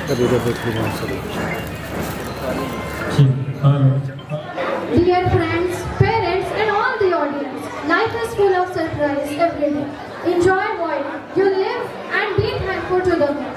Dear friends, parents, and all the audience, life is full of surprise every day. Enjoy while you live and be thankful to the God.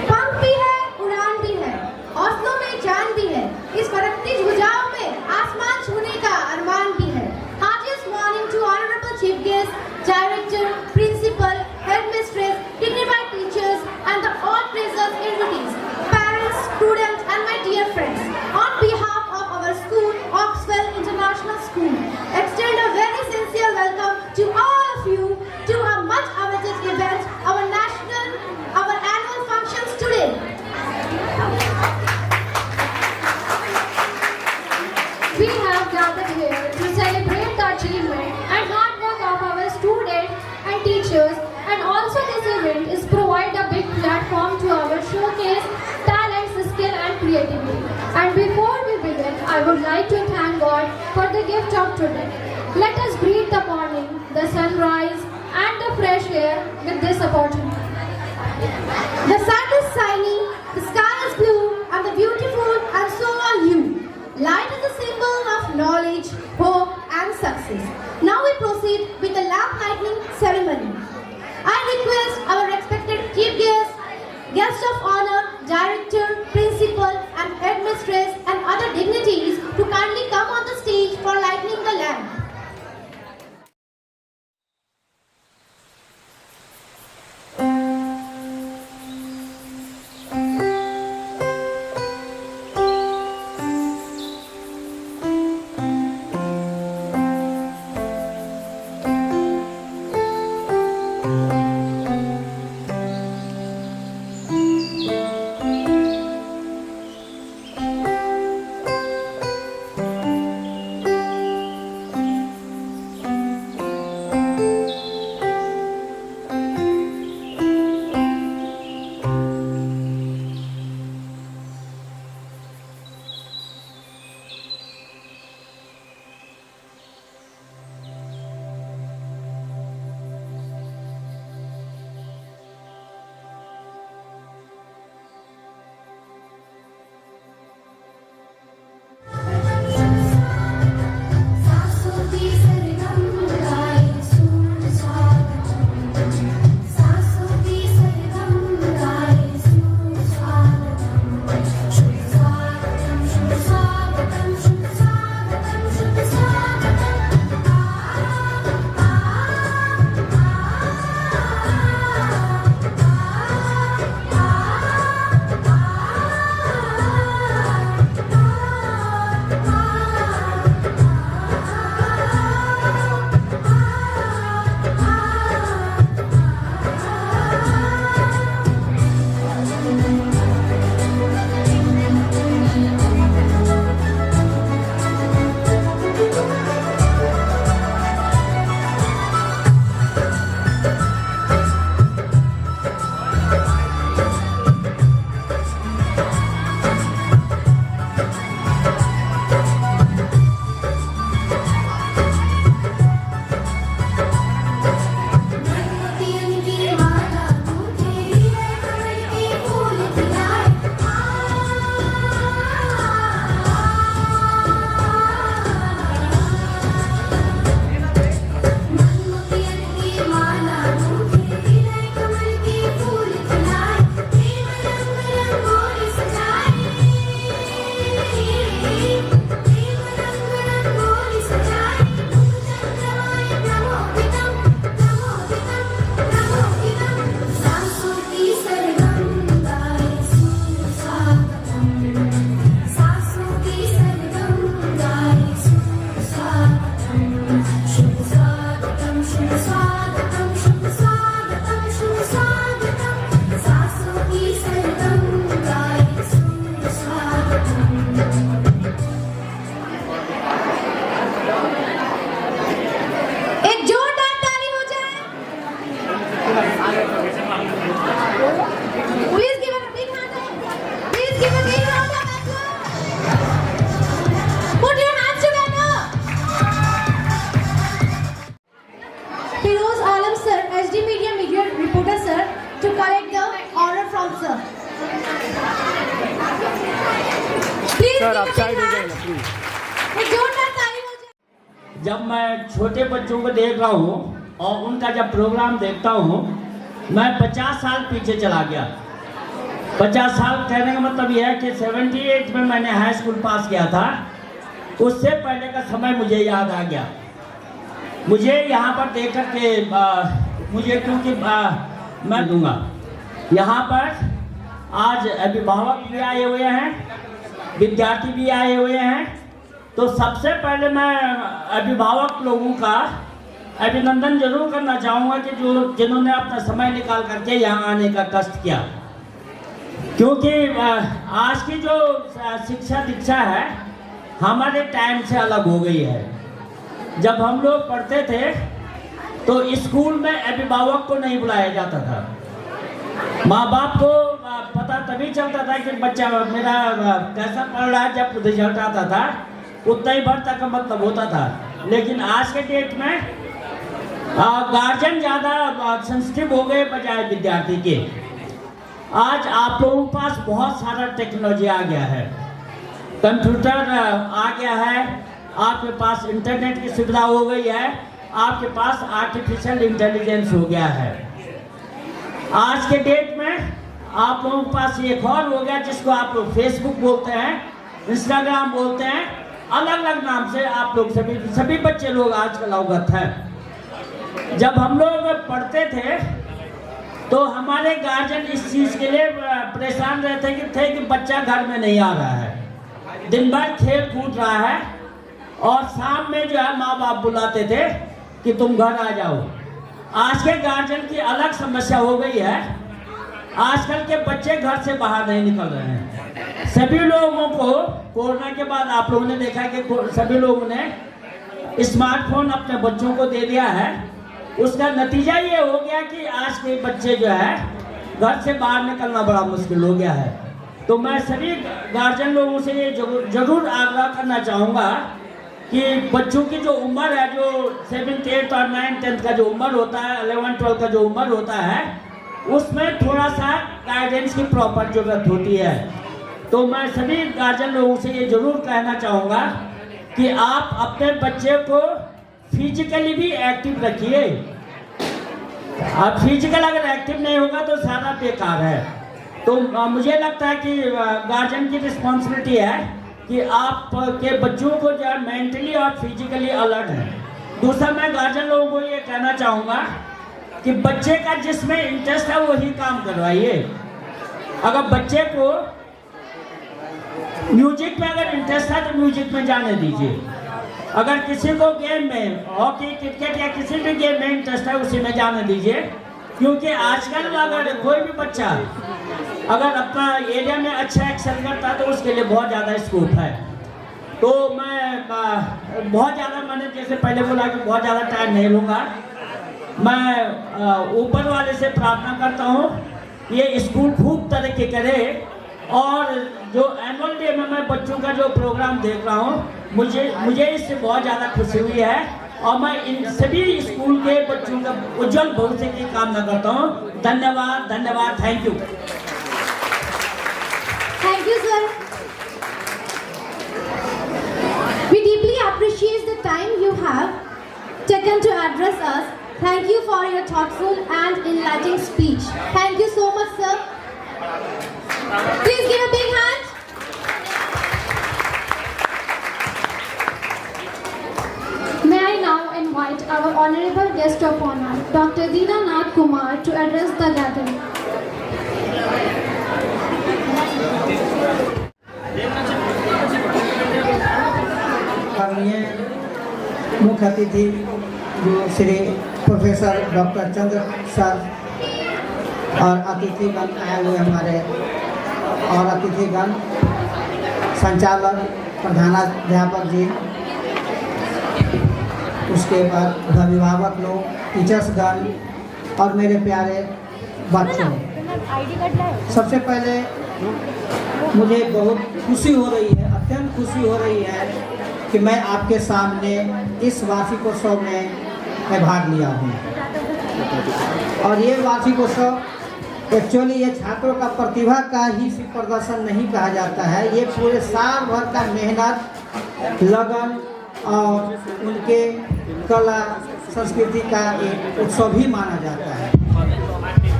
पंख भी है, उड़ान भी है, हौसलों में जान भी है, इस फरकती भुजाओं में आसमान छूने का अरमान भी है. Heartiest morning to honorable chief guest, director, principal, headmistress, dignified teachers, and the all present invitees, parents, students, and my dear friends. On behalf of our school, Oxwell International School, extend a very sincere welcome to all of you to a much awaited event, our annual functions today. We have gathered here to celebrate the achievement and hard work of our students and teachers, and also this event is provide a big platform to our showcase talents, skill and creativity. And before we begin, I would like to thank God for the gift of today. Let us breathe the morning, the sunrise and the fresh air with this opportunity. The sun is shining, the sky is blue, and the beautiful, and so are you. Light is a symbol of knowledge, hope, and success. Now we proceed with the lamp lighting ceremony. I request our respected chief guest, guest of honor, director, principal, and headmistress, and other dignitaries to kindly come on the stage for lighting the lamp. give a आप big side हो hand. जाइए please. एक जोरदार ताली हो जाए। जब मैं छोटे बच्चों को देख रहा हूँ और उनका जब प्रोग्राम देखता हूँ, मैं 50 साल पीछे चला गया। 50 साल कहने का मतलब यह है कि 78 में मैंने हाई स्कूल पास किया था। उससे पहले का समय मुझे याद आ गया। मुझे यहाँ पर देख कर के मुझे क्योंकि मैं दूंगा यहाँ पर आज अभिभावक भी आए हुए हैं, विद्यार्थी भी आए हुए हैं। तो सबसे पहले मैं अभिभावक लोगों का अभिनंदन जरूर करना चाहूँगा कि जिन्होंने अपना समय निकाल करके यहाँ आने का कष्ट किया, क्योंकि आज की जो शिक्षा दीक्षा है हमारे टाइम से अलग हो गई है। जब हम लोग पढ़ते थे तो स्कूल में अभिभावक को नहीं बुलाया जाता था। माँ बाप को पता तभी चलता था कि बच्चा मेरा कैसा पढ़ रहा है। जब रिजल्ट आता था उतना ही भर तक का मतलब होता था। लेकिन आज के डेट में गार्जियन ज़्यादा सेंसिटिव हो गए बजाय विद्यार्थी के। आज आप लोगों के पास बहुत सारा टेक्नोलॉजी आ गया है, कंप्यूटर आ गया है, आपके पास इंटरनेट की सुविधा हो गई है, आपके पास आर्टिफिशियल इंटेलिजेंस हो गया है। आज के डेट में आप लोगों के पास एक और हो गया जिसको आप लोग फेसबुक बोलते हैं, इंस्टाग्राम बोलते हैं, अलग अलग नाम से आप लोग सभी बच्चे लोग आजकल अवगत हैं। जब हम लोग पढ़ते थे तो हमारे गार्जियन इस चीज़ के लिए परेशान रहते थे कि बच्चा घर में नहीं आ रहा है, दिन भर खेल कूद रहा है, और शाम में जो है माँ बाप बुलाते थे कि तुम घर आ जाओ। आज के गार्जियन की अलग समस्या हो गई है। आजकल के बच्चे घर से बाहर नहीं निकल रहे हैं। सभी लोगों को कोरोना के बाद आप लोगों ने देखा कि सभी लोगों ने स्मार्टफोन अपने बच्चों को दे दिया है। उसका नतीजा ये हो गया कि आज के बच्चे जो है घर से बाहर निकलना बड़ा मुश्किल हो गया है। तो मैं सभी गार्जियन लोगों से ये जरूर आग्रह करना चाहूँगा कि बच्चों की जो उम्र है, जो 7th 8th और 9th 10th का जो उम्र होता है, 11th 12th का जो उम्र होता है, उसमें थोड़ा सा गाइडेंस की प्रॉपर जरूरत होती है। तो मैं सभी गार्जियन लोगों से ये जरूर कहना चाहूँगा कि आप अपने बच्चे को फिजिकली भी एक्टिव रखिए। आप फिजिकल अगर एक्टिव नहीं होगा तो सारा बेकार है। तो मुझे लगता है कि गार्जियन की रिस्पॉन्सिबिलिटी है कि आप के बच्चों को जो है मेंटली और फिजिकली अलर्ट है। दूसरा मैं गार्जियन लोगों को ये कहना चाहूँगा कि बच्चे का जिसमें इंटरेस्ट है वही काम करवाइए। अगर बच्चे को म्यूजिक में अगर इंटरेस्ट है तो म्यूजिक में जाने दीजिए। अगर किसी को गेम में हॉकी, क्रिकेट या किसी भी गेम में इंटरेस्ट है उसी में जाने दीजिए, क्योंकि आजकल अगर कोई भी बच्चा अगर अपना एरिया में अच्छा एक्सेल करता है तो उसके लिए बहुत ज़्यादा स्कोप है। तो मैं बहुत ज़्यादा, मैंने जैसे पहले बोला कि बहुत ज़्यादा टाइम नहीं लूँगा। मैं ऊपर वाले से प्रार्थना करता हूँ ये स्कूल खूब तरक्की करे, और जो एनुअल डे में मैं बच्चों का जो प्रोग्राम देख रहा हूँ मुझे इससे बहुत ज़्यादा खुशी हुई है, और मैं इन सभी स्कूल के बच्चों का उज्जवल भविष्य की कामना करता हूँ। धन्यवाद, धन्यवाद, thank you. Thank you, sir. We deeply appreciate the time you have taken to address us. Thank you for your thoughtful and enlightening speech. Thank you so much, sir. Please give a big hand. May I now invite our honorable guest of honor, Dr. Dinanath Kumar, to address the gathering. मुख्य अतिथि जो Shri professor doctor चंद्र sir और अतिथिगण आए हुए हमारे, और अतिथिगण संचालक, प्रधानाध्यापक जी, उसके बाद अभिभावक लोग, टीचर्सगण और मेरे प्यारे बच्चों, सबसे पहले मुझे बहुत खुशी हो रही है, अत्यंत खुशी हो रही है कि मैं आपके सामने इस वार्षिकोत्सव में मैं भाग लिया हूँ। और ये वार्षिकोत्सव एक्चुअली ये छात्रों का प्रतिभा का ही सिर्फ प्रदर्शन नहीं कहा जाता है, ये पूरे साल भर का मेहनत, लगन और उनके कला संस्कृति का एक उत्सव भी माना जाता है।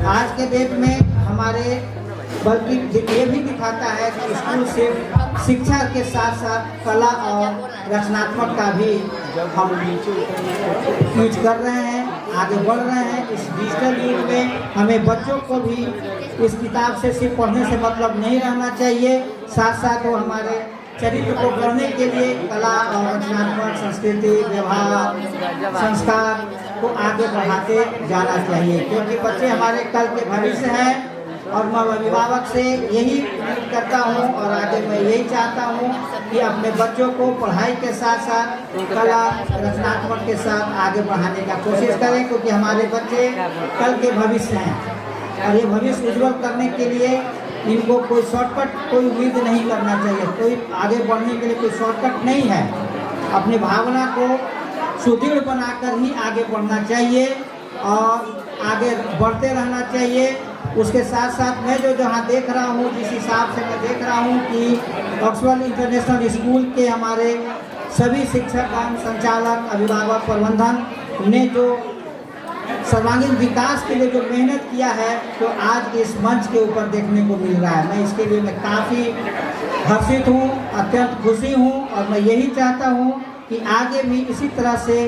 आज के डेट में हमारे बल्कि ये भी दिखाता है कि स्कूल सिर्फ शिक्षा के साथ साथ कला और रचनात्मक का भी हम यूज कर रहे हैं, आगे बढ़ रहे हैं। इस डिजिटल युग में हमें बच्चों को भी इस किताब से सिर्फ पढ़ने से मतलब नहीं रहना चाहिए, साथ साथ वो हमारे चरित्र को गढ़ने के लिए कला और रचनात्मक संस्कृति, व्यवहार, संस्कार को आगे बढ़ाते जाना चाहिए, क्योंकि बच्चे हमारे कल के भविष्य हैं। और मैं अभिभावक से यही उम्मीद करता हूँ और आगे मैं यही चाहता हूँ कि अपने बच्चों को पढ़ाई के साथ साथ कला रचनात्मक के साथ आगे बढ़ाने का कोशिश करें, क्योंकि हमारे बच्चे कल के भविष्य हैं और ये भविष्य उज्जवल करने के लिए इनको कोई शॉर्टकट कोई उम्मीद नहीं करना चाहिए। कोई आगे बढ़ने के लिए कोई शॉर्टकट नहीं है, अपनी भावना को सुदृढ़ बनाकर ही आगे बढ़ना चाहिए और आगे बढ़ते रहना चाहिए। उसके साथ साथ मैं जो जहाँ देख रहा हूँ, जिस हिसाब से मैं देख रहा हूँ कि ऑक्सफोर्ड इंटरनेशनल स्कूल के हमारे सभी शिक्षक, संचालक, अभिभावक, प्रबंधन ने जो सर्वांगीण विकास के लिए जो मेहनत किया है, तो आज इस मंच के ऊपर देखने को मिल रहा है। मैं इसके लिए मैं काफ़ी हर्षित हूँ, अत्यंत खुशी हूँ और मैं यही चाहता हूँ कि आगे भी इसी तरह से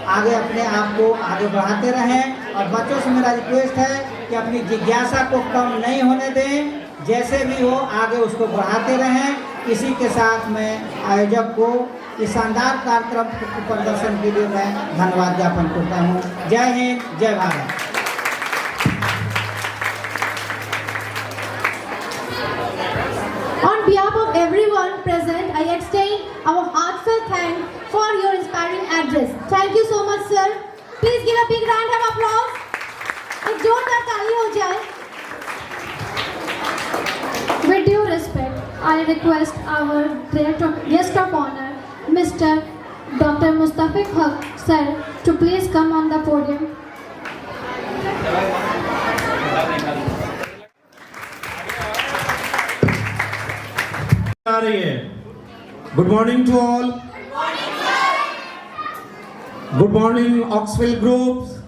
आगे अपने आप को आगे बढ़ाते रहें। और बच्चों से मेरा रिक्वेस्ट है कि अपनी जिज्ञासा को कम नहीं होने दें, जैसे भी हो आगे उसको बढ़ाते रहें। इसी के साथ मैं आयोजक को इस शानदार कार्यक्रम के प्रदर्शन के लिए मैं धन्यवाद ज्ञापन करता हूँ। जय हिंद, जय Bharat. On behalf of everyone present, I extend our heartfelt thanks for your inspiring address. Thank you so much, sir. Please give a big round of applause. एक जोरदार ताली हो जाए। With due respect, I request our guest of honor, Mr. Dr. Mustafiq Haq, sir, to please come on the podium. आ रही है। Good morning to all. Good morning Oxford groups.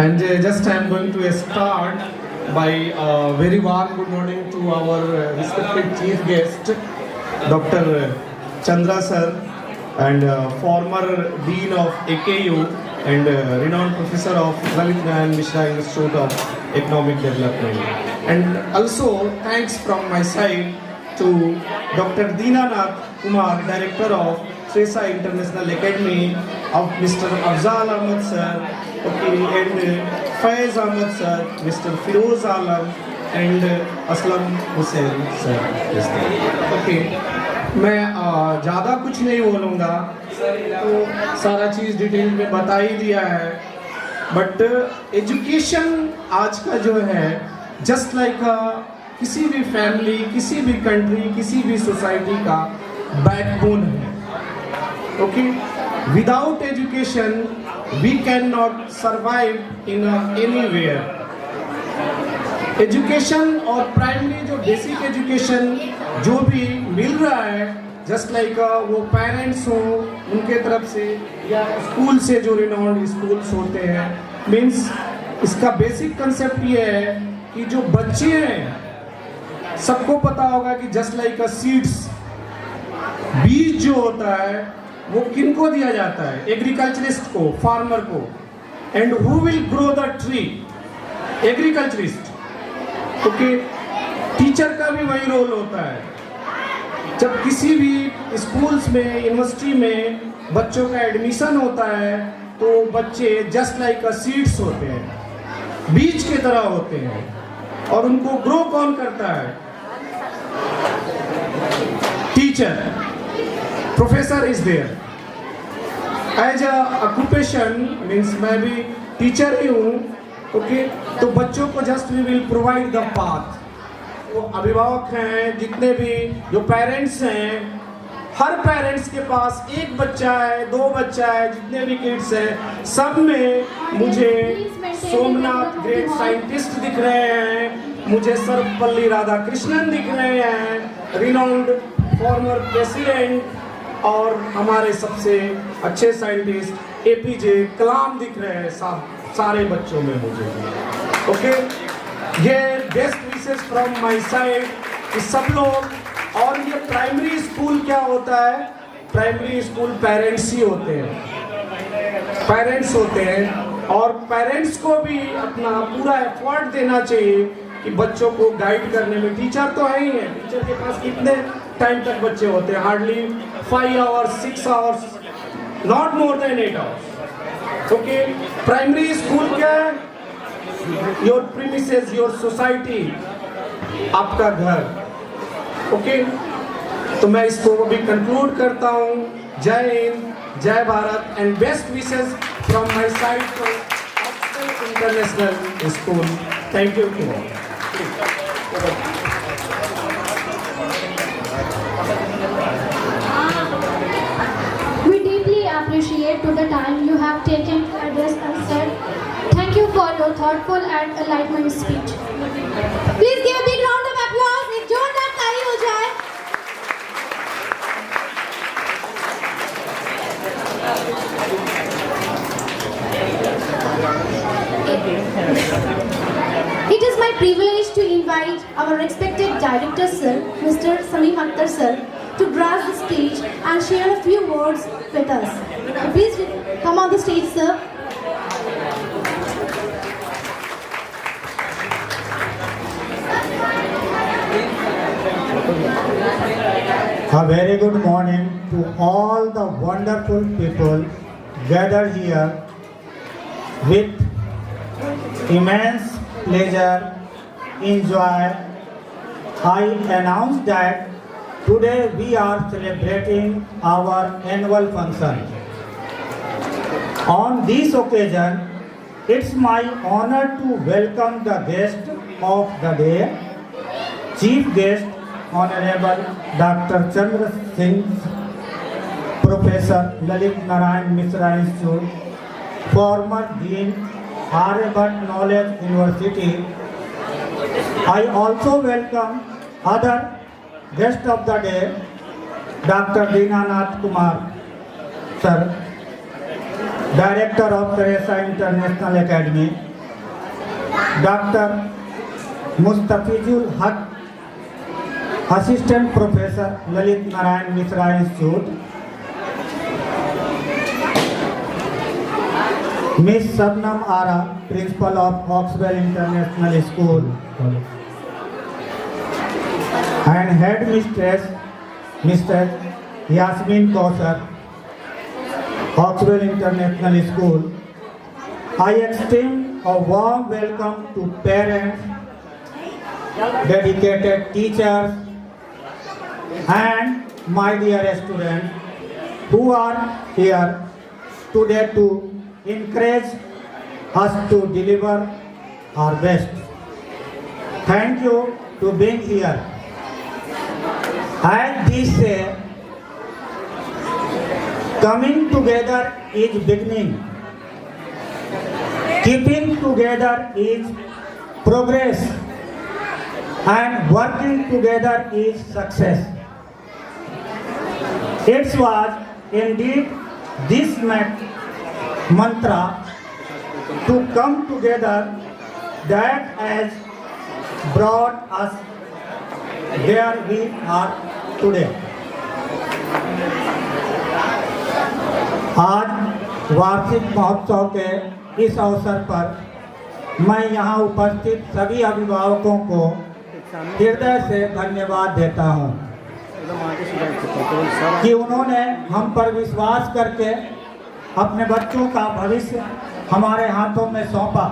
And just I am going to start by a very warm good morning to our respected chief guest, Dr. Chandra sir, and former dean of AKU and renowned professor of Lalit Nayan Mishra Institute of Economic Development. And also thanks from my side to Dr. Dinanath Kumar, director of Tresa International Academy, of Mr. Afzal Ahmed sir, okay, and Faiz Ahmed sir, Mr. Firoz Alam and Aslam Hussain sir. Okay, मैं ज़्यादा कुछ नहीं बोलूँगा, तो सारा चीज़ detail में बता ही दिया है। बट एजुकेशन आज का जो है जस्ट लाइक किसी भी फैमिली, किसी भी कंट्री, किसी भी सोसाइटी का बैकबोन है। Okay, without education we can not survive in anywhere. Education और प्राइमरी जो बेसिक एजुकेशन जो भी मिल रहा है, जस्ट लाइक वो पेरेंट्स हो उनके तरफ से या स्कूल से जो रिनाउंड स्कूल्स होते हैं, मीन्स इसका बेसिक कंसेप्ट ये है कि जो बच्चे हैं, सबको पता होगा कि जस्ट लाइक अ सीड्स, बीज जो होता है वो किनको दिया जाता है? एग्रीकल्चरिस्ट को, फार्मर को। And who will grow the tree? Agriculturist. Okay, teacher का भी वही रोल होता है। जब किसी भी स्कूल्स में, यूनिवर्सिटी में बच्चों का एडमिशन होता है, तो बच्चे जस्ट लाइक अ सीड्स होते हैं, बीज की तरह होते हैं। और उनको ग्रो कौन करता है? Teacher, professor is there. As a occupation means मैं भी टीचर ही हूँ। ओके, तो बच्चों को just we will provide the path. वो अभिभावक हैं, जितने भी जो पेरेंट्स हैं, हर पेरेंट्स के पास एक बच्चा है, 2 बच्चा है, जितने भी किड्स हैं, सब में मुझे सोमनाथ ग्रेट साइंटिस्ट दिख रहे हैं, मुझे सर्वपल्ली राधाकृष्णन दिख रहे हैं, रिनाउंड फॉर्मर प्रेसिडेंट, और हमारे सबसे अच्छे साइंटिस्ट एपीजे कलाम दिख रहे हैं सारे बच्चों में मुझे। ओके, ये best wishes from my side कि सब लोग। और ये प्राइमरी स्कूल क्या होता है? प्राइमरी स्कूल पेरेंट्स ही होते हैं, पेरेंट्स होते हैं, और पेरेंट्स को भी अपना पूरा एफर्ट देना चाहिए कि बच्चों को गाइड करने में। टीचर तो है ही है, टीचर के पास कितने टाइम तक बच्चे होते हैं? Hardly 5 hours, 6 hours, not more than 8 hours. Okay, primary school क्या है? योर प्रीमिसेस, योर सोसाइटी, आपका घर। ओके, तो मैं इसको अभी कंक्लूड करता हूँ। जय हिंद, जय Bharat, and best wishes from my side to Oxford International School. Thank you to all. We deeply appreciate to the time you have taken to address us, sir. Thank you for your thoughtful and enlightenment speech. Please give a big round of applause. एक जोरदार ताली हो जाए। It is my privilege to invite our respected director, sir, Mr. Sameem Akhtar, sir, to grace the stage and share a few words with us. Please come on the stage, sir. A very good morning to all the wonderful people gathered here. With immense pleasure, enjoy, I announce that today we are celebrating our annual function. On this occasion, it's my honor to welcome the guest of the day, Chief Guest, Honorable Dr. Chandra Singh, Professor Lalit Narayan Mishra Institute, former Dean, Aryabhatta Knowledge University. I also welcome other guest of the day, Dr. Dinanath Kumar, sir, Director of Teresa International Academy, Dr. Mustafizul Haq, Assistant Professor, Lalit Narayan Mishra Institute, Miss Sabnam Ara, Principal of Oxwell International School, and Head Mistress, Mr. Yasmin Kausar, Oxwell International School. I extend a warm welcome to parents, dedicated teachers, and my dear students who are here today to encourage us to deliver our best. Thank you to being here. As they say, coming together is beginning, keeping together is progress, and working together is success. It was indeed this mantra to come together that has brought us where we are today. आज वार्षिक महोत्सव के इस अवसर पर मैं यहाँ उपस्थित सभी अभिभावकों को हृदय से धन्यवाद देता हूँ कि उन्होंने हम पर विश्वास करके अपने बच्चों का भविष्य हमारे हाथों में सौंपा,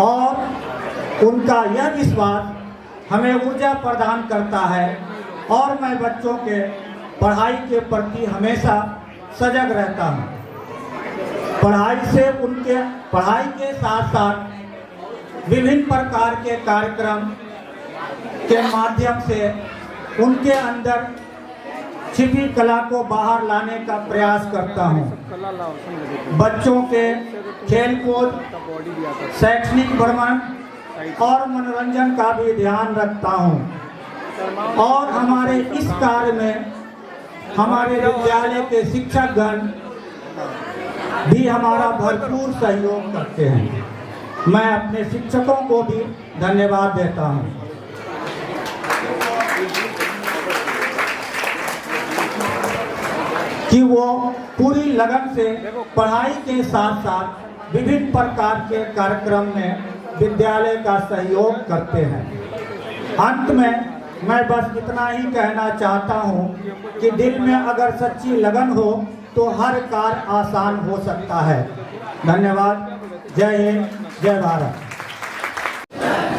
और उनका यह विश्वास हमें ऊर्जा प्रदान करता है, और मैं बच्चों के पढ़ाई के प्रति हमेशा सजग रहता हूँ। पढ़ाई के साथ साथ विभिन्न प्रकार के कार्यक्रम के माध्यम से उनके अंदर छिपी कला को बाहर लाने का प्रयास करता हूँ। बच्चों के खेलकूद, शैक्षणिक भ्रमण और मनोरंजन का भी ध्यान रखता हूँ और हमारे इस कार्य में हमारे विद्यालय के शिक्षकगण भी हमारा भरपूर सहयोग करते हैं। मैं अपने शिक्षकों को भी धन्यवाद देता हूँ। कि वो पूरी लगन से पढ़ाई के साथ साथ विभिन्न प्रकार के कार्यक्रम में विद्यालय का सहयोग करते हैं। अंत में मैं बस इतना ही कहना चाहता हूँ कि दिल में अगर सच्ची लगन हो तो हर कार्य आसान हो सकता है। धन्यवाद। जय हिंद, जय Bharat.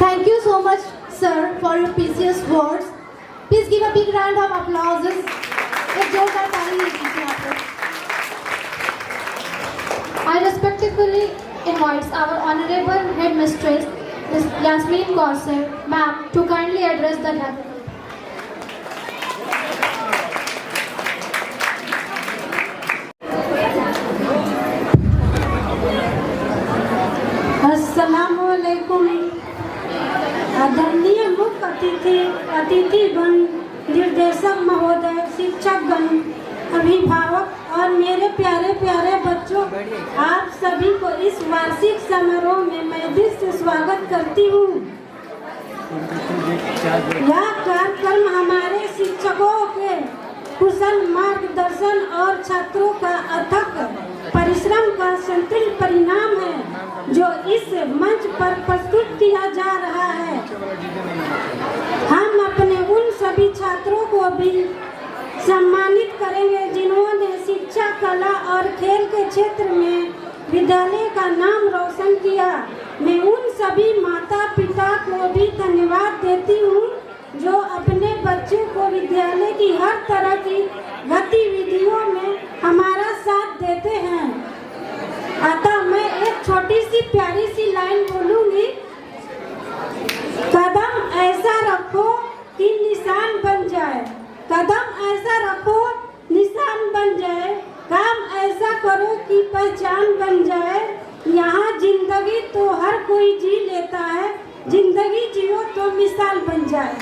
Thank you so much, sir, for your precious words. Please give a big round of applause. एक जोरदार ताली दीजिए आप लोग। I respectfully invite our Honorable Headmistress, Ms. Yasmin Kausar, ma'am, to kindly address the gathering. अस्सलामुअलैकुम। आदरणीय मुख्य अतिथिगण, निर्देशक महोदय, शिक्षकगण, अभिभावक और मेरे प्यारे प्यारे बच्चों, आप सभी को इस वार्षिक समारोह में मैं दिल से स्वागत करती हूँ। यह कार्यक्रम हमारे शिक्षकों के कुशल मार्गदर्शन और छात्रों का अथक परिश्रम का संतुलित परिणाम है जो इस मंच पर प्रस्तुत किया जा रहा है। हम अपने उन सभी छात्रों को भी सम्मानित करेंगे जिन्होंने शिक्षा, कला और खेल के क्षेत्र में विद्यालय का नाम रोशन किया। मैं उन सभी माता पिता को भी धन्यवाद देती हूँ जो अपने बच्चों को विद्यालय की हर तरह की गतिविधियों में हमारा साथ देते हैं। अतः मैं एक छोटी सी प्यारी सी लाइन बोलूँगी। कदम ऐसा रखो कि निशान बन जाए, कदम ऐसा रखो निशान बन जाए, काम ऐसा करो कि पहचान बन जाए। यहाँ जिंदगी तो हर कोई जी लेता है, जिंदगी जियो तो मिसाल बन जाए।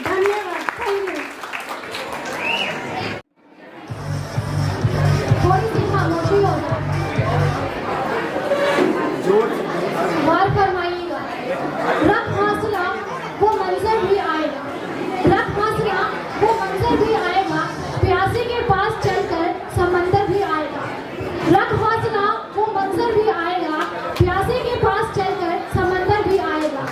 धन्यवाद। Thank you. थोड़ी सी खामोशी हो जाए। गौर फरमाइएगा। रब हौसला वो मंजर भी आएगा, रब हौसला वो मंजर भी आएगा, प्यासे के पास चलकर समंदर भी आएगा। रब हौसला वो मंजर भी आएगा, प्यासे के पास चलकर समंदर भी आएगा।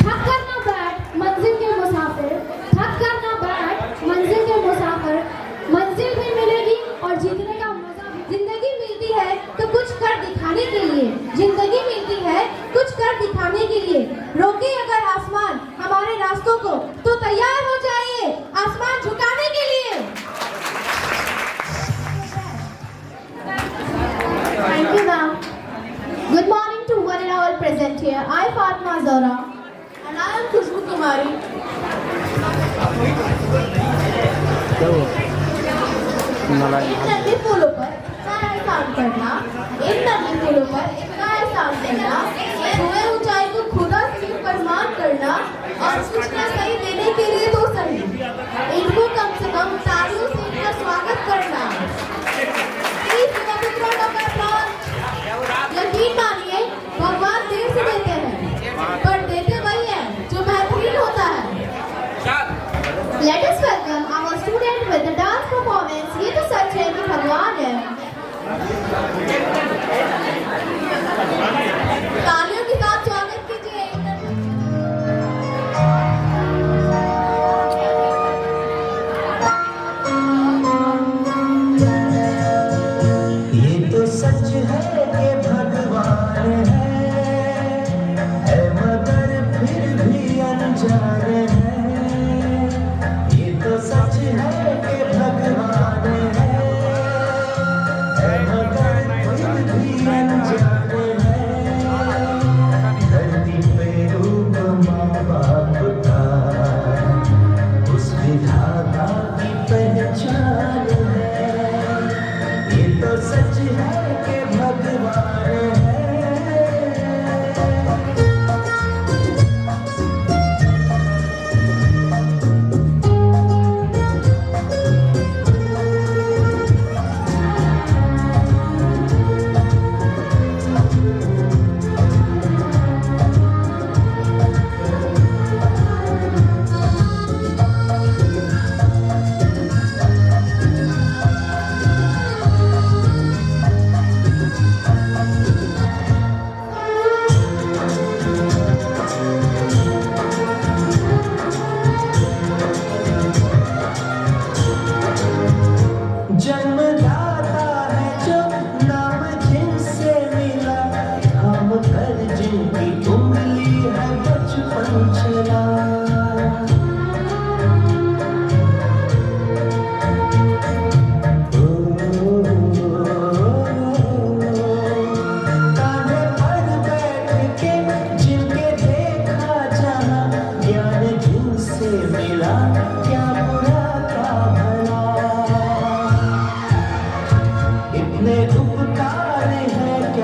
थक कर ना बैठ मंजिल के मुसाफिर, थक कर ना बैठ मंजिल के मुसाफिर, मंजिल भी मिलेगी और जीतने का मजा भी। जिंदगी मिलती है तो कुछ कर दिखाने के लिए, जिंदगी मिलती है कुछ कर दिखाने के लिए। रोके अगर आसमान हमारे रास्तों को तो तैयार हो जाइए आसमान झुकाने के लिए। Thank you, ma'am. Good morning to one and all present here. I, Fatma Zahra, and I am Khushbu Kumari. इन नदी पुलों पर इतना एहसान करना, इन नदी पुलों पर इतना एहसान करना, छुए ऊंचाई को खुदा सिर पर मान करना और कुछ न सही देने के लिए तो सही, इनको कम से कम तालियों से इनका स्वागत करना। Please give a big round of applause. यकीन मानिए भगवान देर से देते हैं पर देते वही है जो बेहतरीन होता है। Let us welcome our student with the dance performance. ये तो सच है कि भगवान है।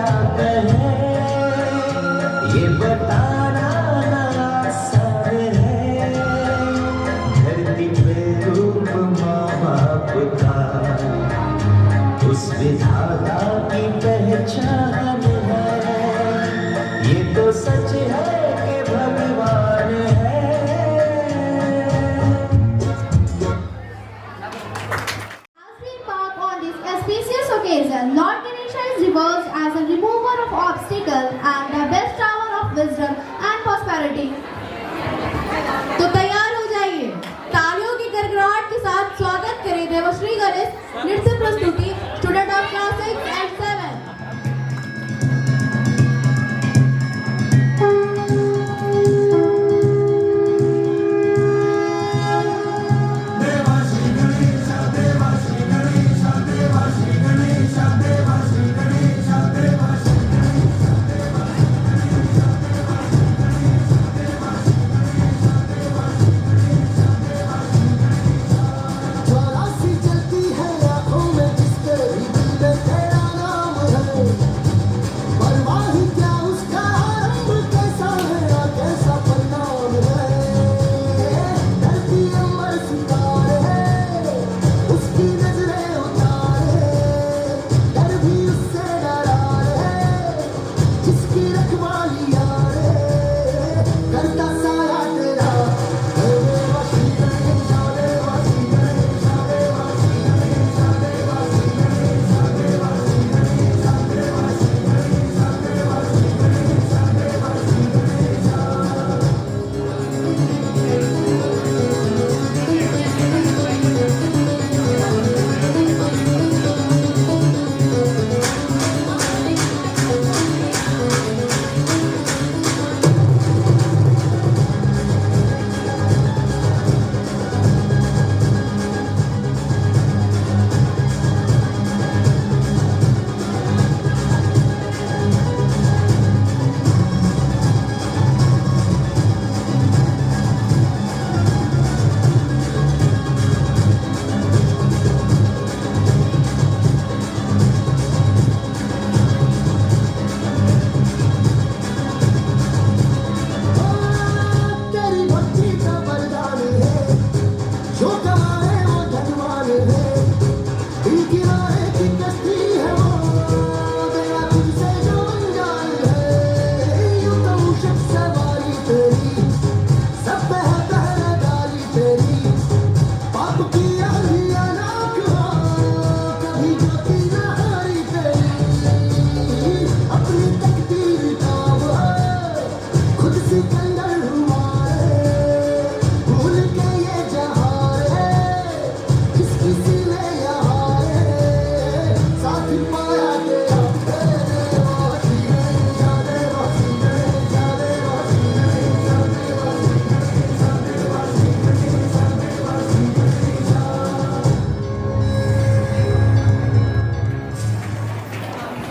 क्या कहे ये बताना आसान है। धरती पे रूप माँ बाप का उस विधाता की पहचान है। ये तो सच है कि भगवान है। As we embark on this auspicious occasion, Lord Ganesha is revered as a remover of obstacles and the best tower of wisdom and prosperity. तो तैयार हो जाइए, तालियों की गड़गड़ाहट के साथ स्वागत करें देवश्री गणेश नृत्य प्रस्तुति student of class 6 and 7।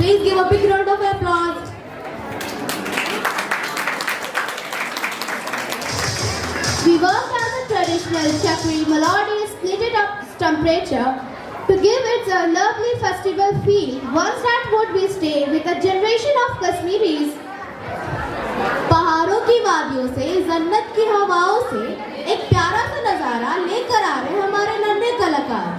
Please give a big round of applause. We work as a traditional Chakri melodious knitted up temperature to give it a lovely festival feel. Once that would we stay with a generation of Kashmiris. पहाड़ों की वादियों से जन्नत की हवाओं से एक प्यारा सा नजारा लेकर आ रहे हमारे नन्हे कलाकार।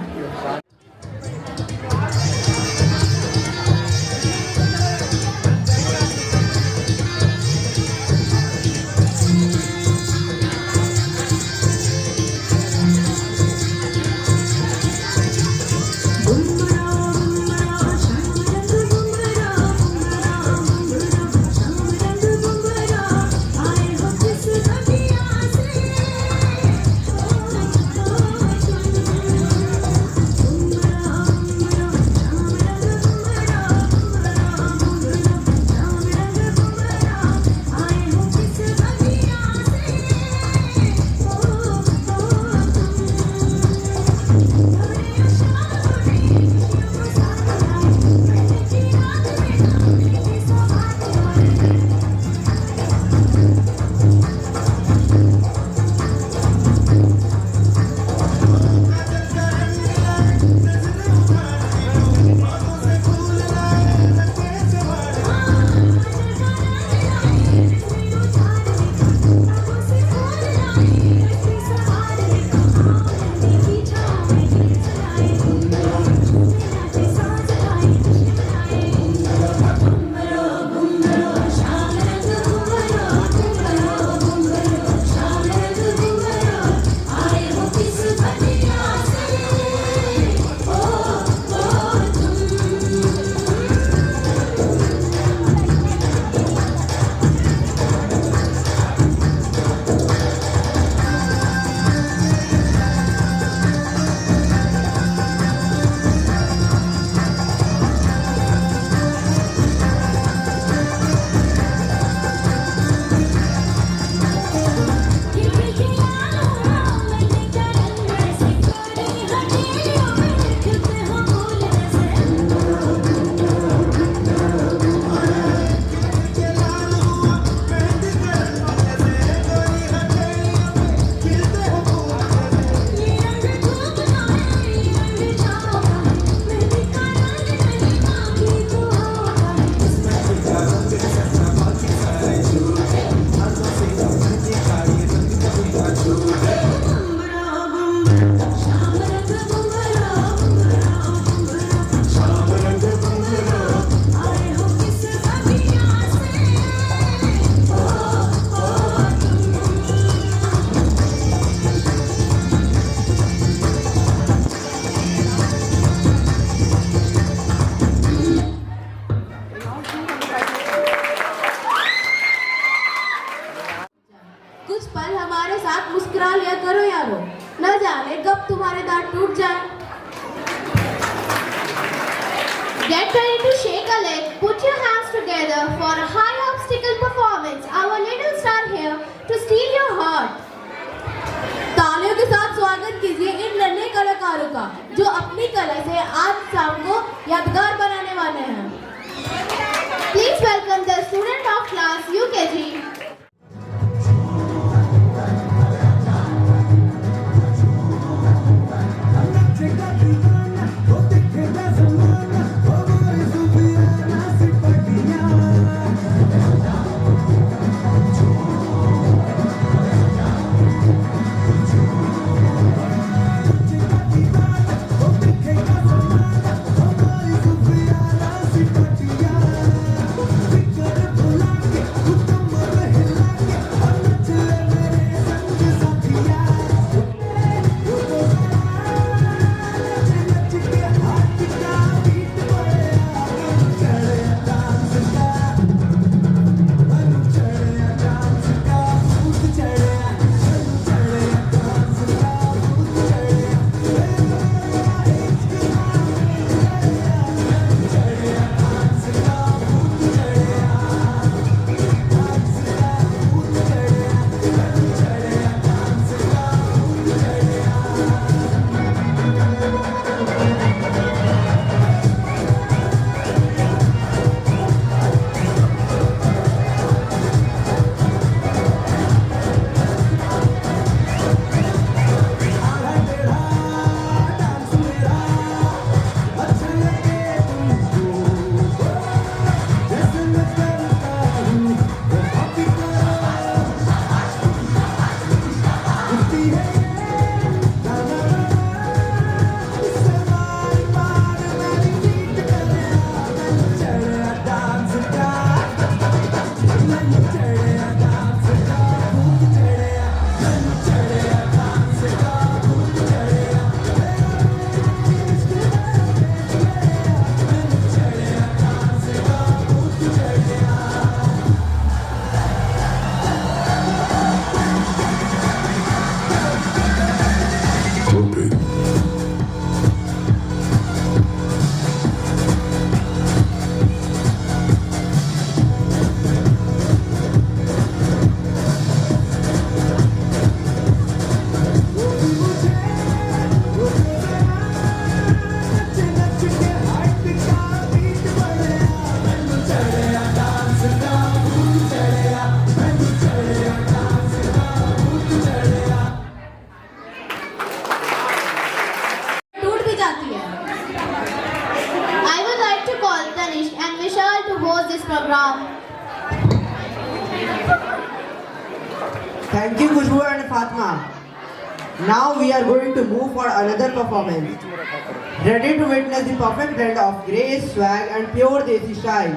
करो यारो, न जाने कब तुम्हारे दांत टूट जाए। Get ready to shake a leg. Put your hands together for a high obstacle performance. Our little star here to steal your heart. तालियों के साथ स्वागत कीजिए इन नन्हे कलाकारों का, जो अपनी कला से आज शाम को यादगार बनाने वाले हैं। Please welcome the student of class UKG. Thank you, Khushbu and Fatma. Now we are going to move for another performance. Ready to witness the perfect blend of grace, swag and pure desi style.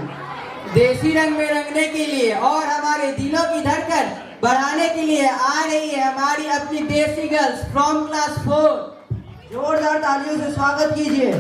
देसी रंग में रंगने के लिए और हमारे दिलों की धड़कन बढ़ाने के लिए आ रही है हमारी अपनी देसी गर्ल्स फ्रॉम क्लास 4। जोरदार तालियों से स्वागत कीजिए।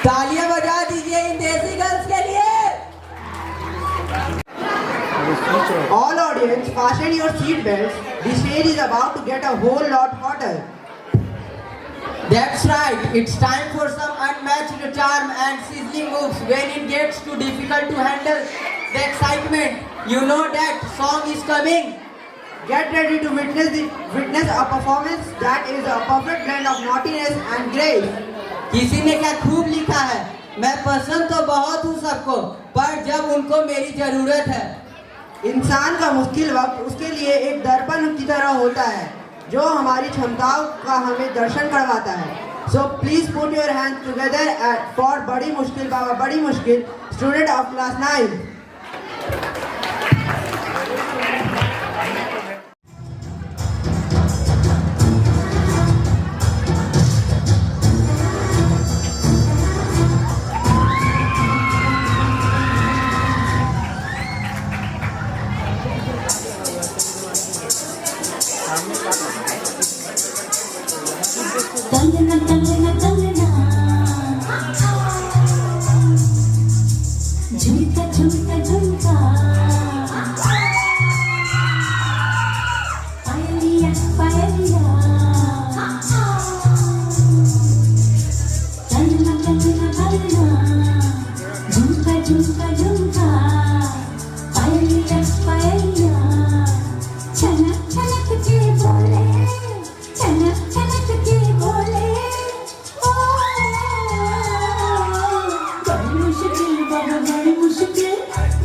तालियां बजा दीजिए इन देसी गर्ल्स के लिए। All audience, fasten your seat belts. The stage is about to get a whole lot hotter. That's right, it's time for some unmatched charm and sizzling moves. When it gets too difficult to handle the excitement, you know that song is coming. Get ready to witness a performance that is a perfect blend of naughtiness and grace. किसी ने क्या खूब लिखा है, मैं पसंद तो बहुत हूँ सबको, पर जब उनको मेरी जरूरत है। इंसान का मुश्किल वक्त उसके लिए एक दर्पण की तरह होता है जो हमारी क्षमताओं का हमें दर्शन करवाता है। So please put your hands together for बड़ी मुश्किल बाबा बड़ी मुश्किल स्टूडेंट ऑफ क्लास 9। तंगना तंगना तंगना झुमका झुमका झुमका पायलिया पायलिया तंगना तंगना तंगना झुमका झुमका झुमका पायलिया पायलिया छनक छनक के बोले छनक छनक के बोले ओ बड़ी मुश्किल बाबा बड़ी मुश्किल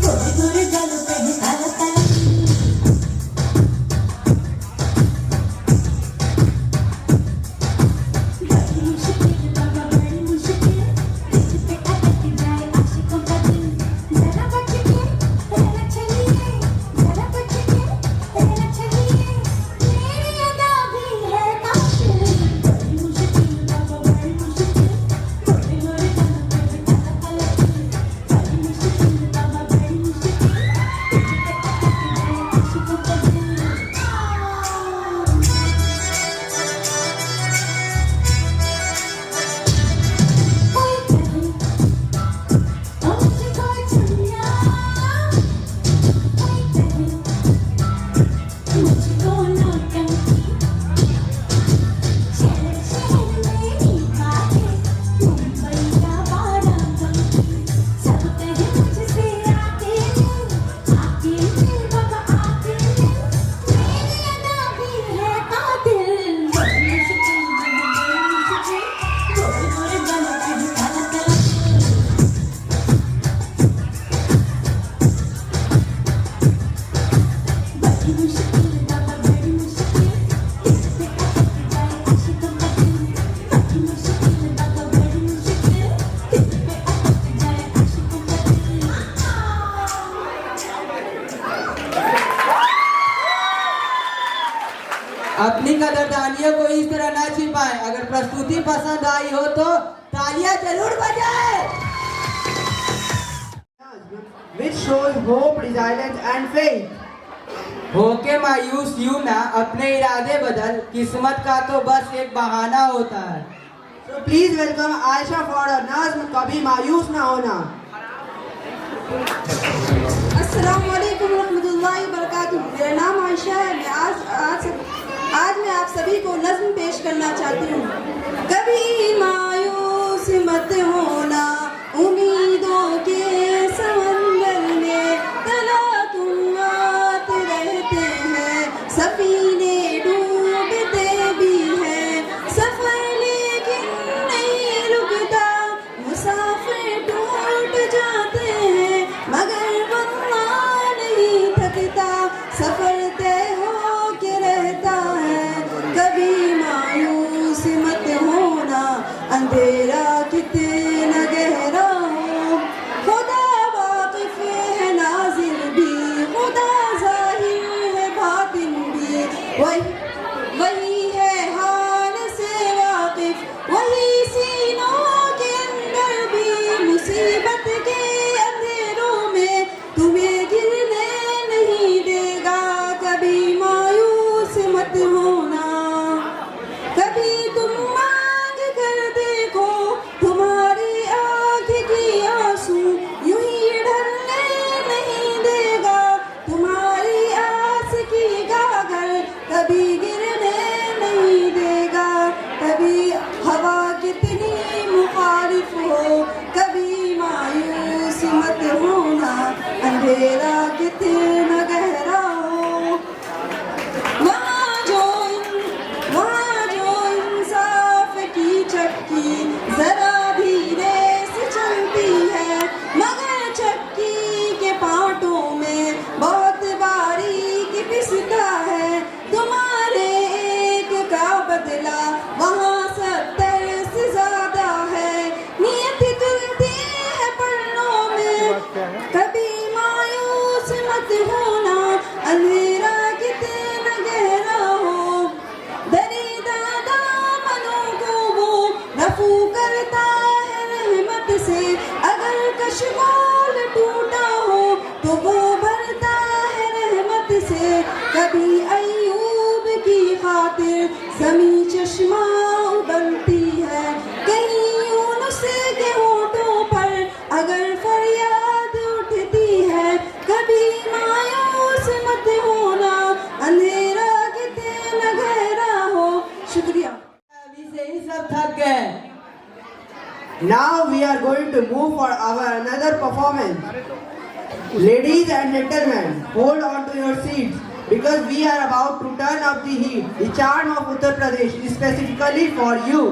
गोरे गोरे गालों पे है काला काला बड़ी मुश्किल बाबा बड़ी मुश्किल दिल पे अटक जाए आशिकों का दिल जरा बच के रहना चाहिए जरा बच के रहना चाहिए मेरी अदा भी है कातिल बड़ी मुश्किल बाबा बड़ी मुश्किल गोरे गोरे गालों पे है काला काला बड़ी मुश्किल बाबा बड़ी मुश्किल दिल पे अटक जाए आशिकों का दिल कोई कहे मुझे कोई दुनिया कोई कहे मुझको नौटंकी शहर शहर में निकाले मुंबई का बाराबंकी सब कहे मुझसे आके बाबा आके मेरी अदा भी है कातिल बड़ी मुश्किल बाबा बड़ी मुश्किल गोरे गोरे गालों पे है काला काला बड़ी मुश्किल बाबा बड़ी मुश्किल दिल पे अटक जाए आशिकों का दिल बड़ी मुश्किल बाबा बड़ी मुश्किल दिल पे अटक जाए आशिकों का दिल अपनी कदरदानियों को इस तरह ना छिपाएं। अगर प्रस्तुति पसंद आई हो तो तालियां जरूर बजाएं। Which shows hope, resilience and faith. होके मायूस यूं ना, अपने इरादे बदल, किस्मत का तो बस एक बहाना होता है। So please welcome Aisha for a नज़्म कभी मायूस ना होना। अस्सलाम वालेकुम रहमतुल्लाहि व बरकातुहू। मेरा नाम आयशा है। मैं आज मैं आप सभी को नज़्म पेश करना चाहती हूँ। कभी मायूस मत होना, उम्मीदों के समंदर में तला तुम आते रहते हैं, सफीने डूबते भी हैं, सफर लेकिन नहीं रुकता, मुसाफिर टूट जाते हैं मगर वहाँ नहीं थकता, सफर तय हो के रहता है। कभी मायूस मत होना, अंधेरा कितना गहरा हो, खुदा वाकिफ है नाज़िर भी, खुदा ज़ाहिर है बातिन भी, वही है हाल से वाकिफ, वही सीनों के अंदर भी, मुसीबत के अंधेरों में तुम्हें गिरने नहीं देगा। कभी मायूस मत होना, कभी तुम मांग कर देखो, तुम्हारी अंधेरा कितना गहरा हो, वहाँ जो इंसाफ की चक्की जरा धीरे से चलती है, मगर चक्की के पाटों में बहुत बारीक पिसता है। तुम्हारे एक का बदला वहाँ 70 से ज्यादा है। नियत तुलती है पन्नों में, कभी मायूस मत होना, अंधेरा कितना गहरा हो। दरिदा दामनों को वो रफू करता है रहमत से, अगर कशमोल टूटा हो तो वो भरता है रहमत से। कभी अय्यूब की खातिर ज़मीं चश्मा उबलती है, कहीं यूनुस के होठों पर अगर फरियाद उठती है। कभी मायूस मत होना, अंधेरा कितना गहरा हो। शुक्रिया। अभी से ही सब थक गए। Now we are going to move for our another performance. Ladies and gentlemen, hold on to your seats because we are about to turn up the heat. The charm of Uttar Pradesh is specifically for you.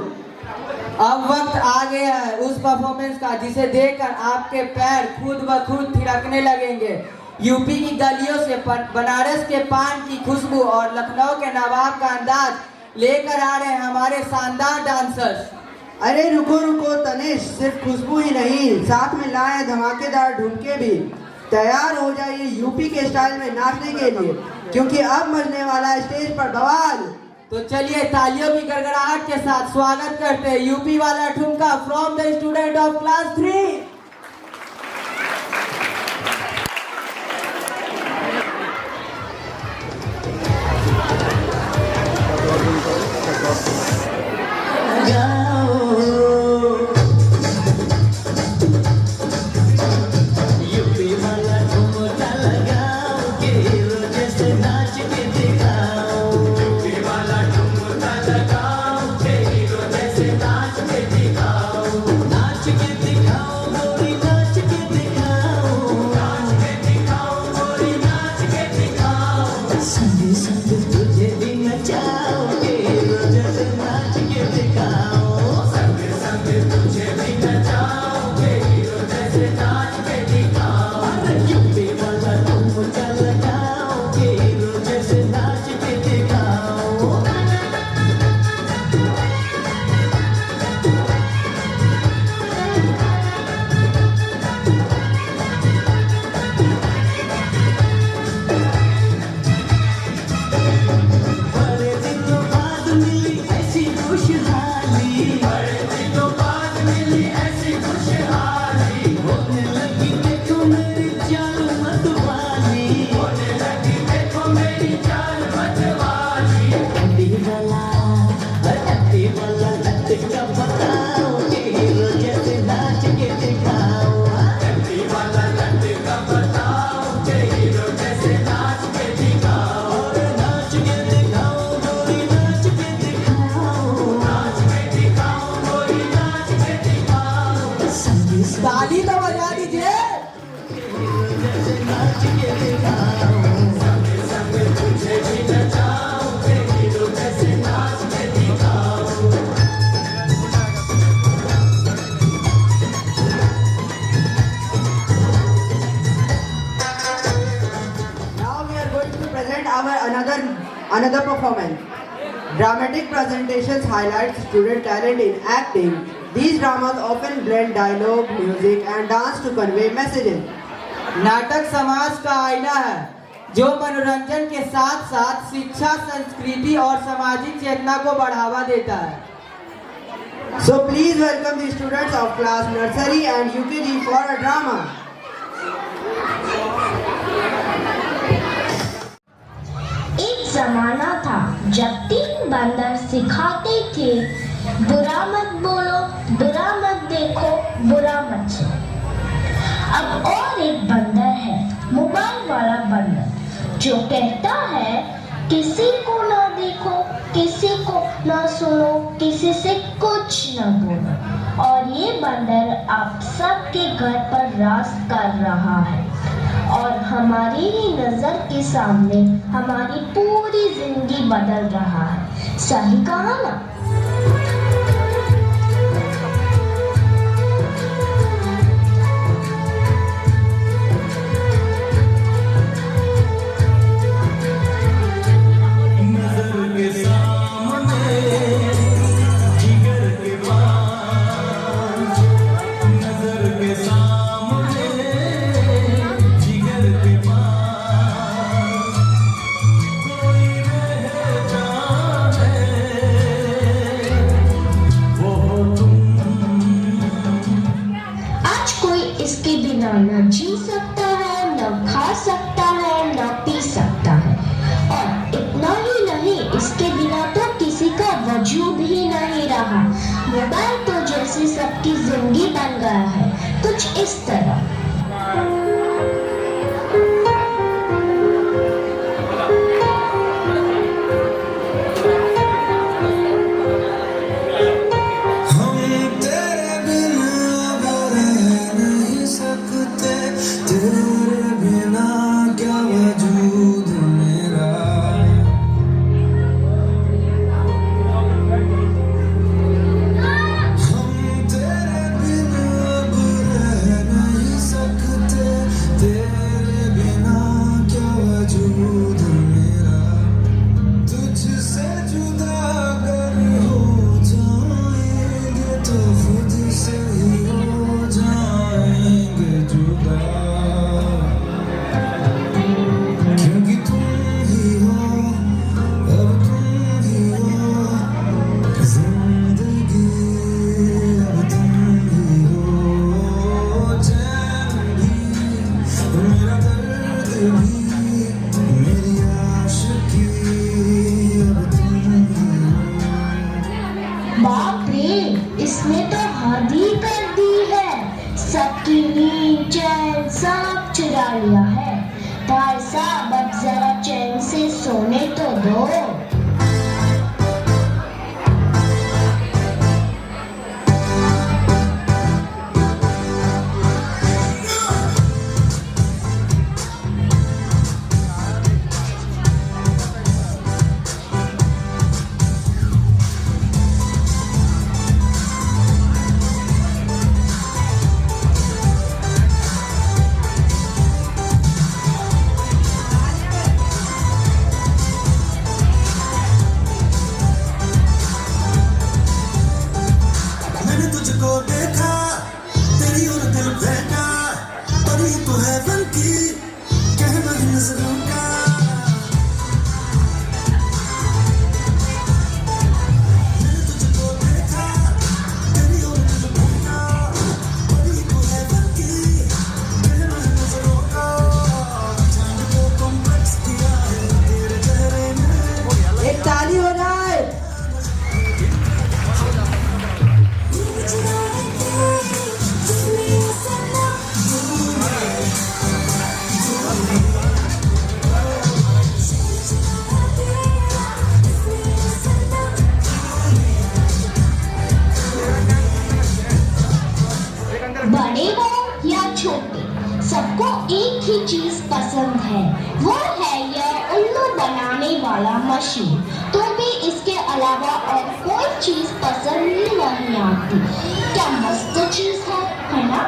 अब वक्त आ गया है उस performance का जिसे देखकर आपके पैर खुद ब खुद थिरकने लगेंगे। यूपी की गलियों से बनारस के पान की खुशबू और लखनऊ के नवाब का अंदाज लेकर आ रहे हैं हमारे शानदार डांसर्स। अरे रुको रुको तनिष, सिर्फ खुशबू ही नहीं, साथ में लाए धमाकेदार ढूंढके भी। तैयार हो जाइए यूपी के स्टाइल में नाचने के लिए, क्योंकि अब मचने वाला है स्टेज पर बवाल। तो चलिए तालियों की गड़गड़ाहट के साथ स्वागत करते हैं यूपी वाला ठुमका from the student of class 3। ताली तो बजा दीजिए। Another performance. Dramatic presentations highlight student talent in acting. These dramas often blend dialogue, music and dance to convey messages. नाटक समाज का आईना है जो मनोरंजन के साथ साथ शिक्षा, संस्कृति और सामाजिक चेतना को बढ़ावा देता है। So please welcome the students of class nursery and UKG for a drama. एक जमाना था जब 3 बंदर सिखाते थे, बुरा मत बोलो, बुरा मत देखो, बुरा मत सुनो। अब और एक बंदर है, मोबाइल वाला बंदर, जो कहता है किसी को ना देखो, किसी को ना सुनो, किसी से कुछ ना बोलो। और ये बंदर आप सबके घर पर राज कर रहा है। और हमारी ही नजर के सामने हमारी पूरी जिंदगी बदल रहा है। सही कहा ना? न जी सकता है, न खा सकता है, न पी सकता है। और इतना ही नहीं, इसके बिना तो किसी का वजूद ही नहीं रहा। मोबाइल तो जैसे सबकी जिंदगी बन गया है, कुछ इस तरह। बाप रे, इसने तो हद ही कर दी है। सबकी नींद चैन सब चुरा लिया है। भाई साहब, अब जरा चैन से सोने तो दो। बड़े हो या छोटे, सबको एक ही चीज पसंद है, वो है यह उल्लू बनाने वाला मशीन। तो भी इसके अलावा और कोई चीज पसंद ही नहीं आती। क्या मस्त चीज है ना?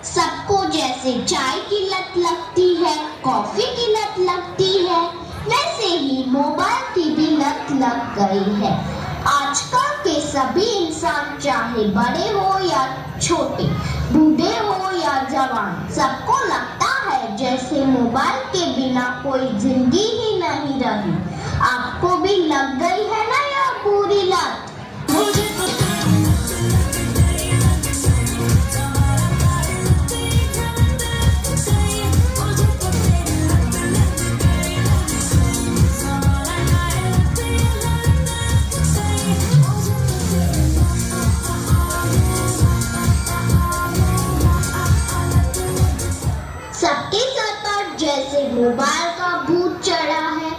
सबको जैसे चाय की लत लगती है, कॉफी की लत लगती है, वैसे ही मोबाइल की भी लत लग गई है। आजकल के सभी इंसान, चाहे बड़े हो या छोटे, बूढ़े हो या जवान, सबको लगता है जैसे मोबाइल के बिना कोई जिंदगी ही नहीं रही। आपको भी लग गई है ना यह पूरी लत? सबके सर पर जैसे मोबाइल का भूत चढ़ा है।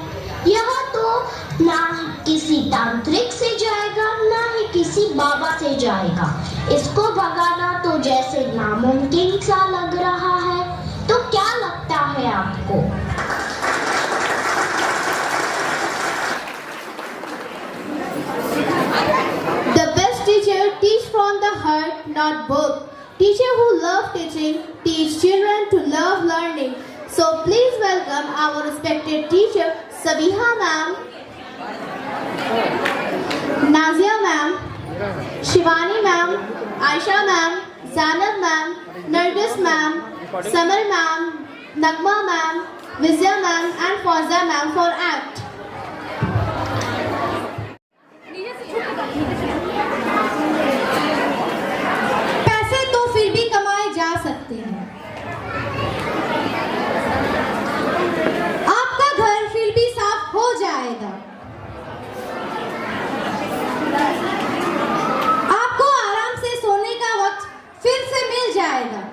यह जाएगा। इसको भगाना तो जैसे नामुमकिन सा लग रहा है, तो क्या लगता है आपको? The best teacher teach from the heart, not book. Teacher who love teaching teach children to love learning. So please welcome our respected teacher Sabiha ma'am, Nazia ma'am, Shivani ma'am, Aisha ma'am, Zanab ma'am, Nargis ma'am, Samar ma'am, Nagma ma'am, Vizya ma'am and Fauza ma'am for act. पैसे तो फिर भी कमाए जा सकते हैं, आपका घर फिर भी साफ हो जाएगा, आपको आराम से सोने का वक्त फिर से मिल जाएगा,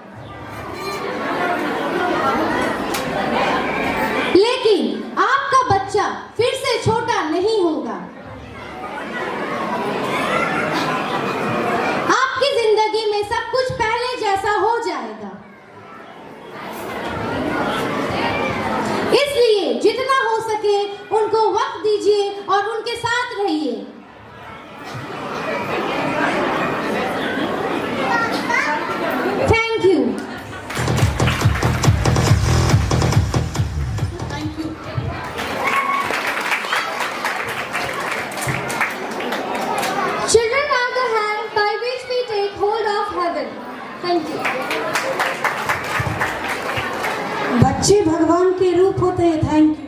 लेकिन आपका बच्चा फिर से छोटा नहीं होगा। आपकी जिंदगी में सब कुछ पहले जैसा हो जाएगा। इसलिए जितना हो सके उनको वक्त दीजिए और उनके साथ रहिए। Thank you. Children are the hand by which we take hold of heaven. Thank you. बच्चे भगवान के रूप होते हैं। Thank you.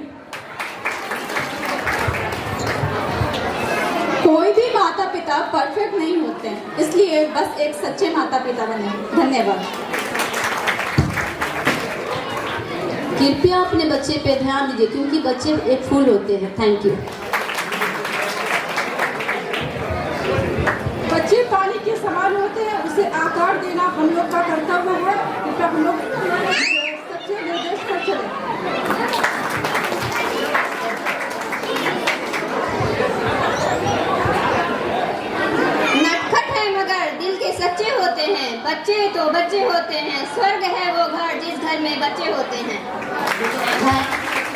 कोई भी माता पिता परफेक्ट नहीं होते हैं, इसलिए बस एक सच्चे माता पिता बने। धन्यवाद। कृपया अपने बच्चे पे ध्यान दीजिए क्योंकि बच्चे एक फूल होते हैं। Thank you. बच्चे पानी के समान होते हैं, उसे आकार देना हम लोग का कर्तव्य है। कृपया हम लोग सच्चे निर्देश पर चलें। नटखट है मगर दिल के सच्चे होते हैं, बच्चे तो बच्चे होते हैं, स्वर्ग है वो घर जिस घर में बच्चे होते हैं।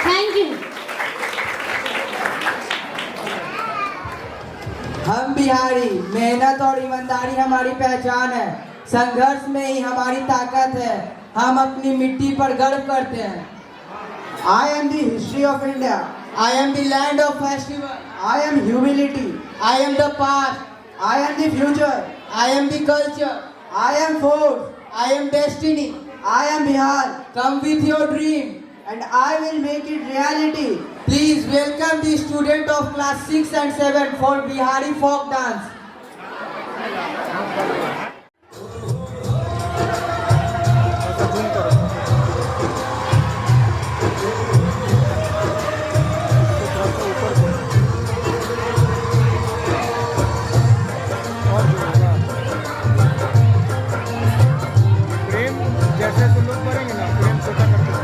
Thank you. हम बिहारी, मेहनत और ईमानदारी हमारी पहचान है। संघर्ष में ही हमारी ताकत है। हम अपनी मिट्टी पर गर्व करते हैं। I am the history of India. I am the land of festival. I am humility. I am the past. I am the future. I am the culture. I am force. I am destiny. I am Bihar. Come with your dream. And I will make it reality. Please welcome the student of class 6 and 7 for Bihari folk dance. जैसे तुम लोग करेंगे ना, प्रेम छोटा करते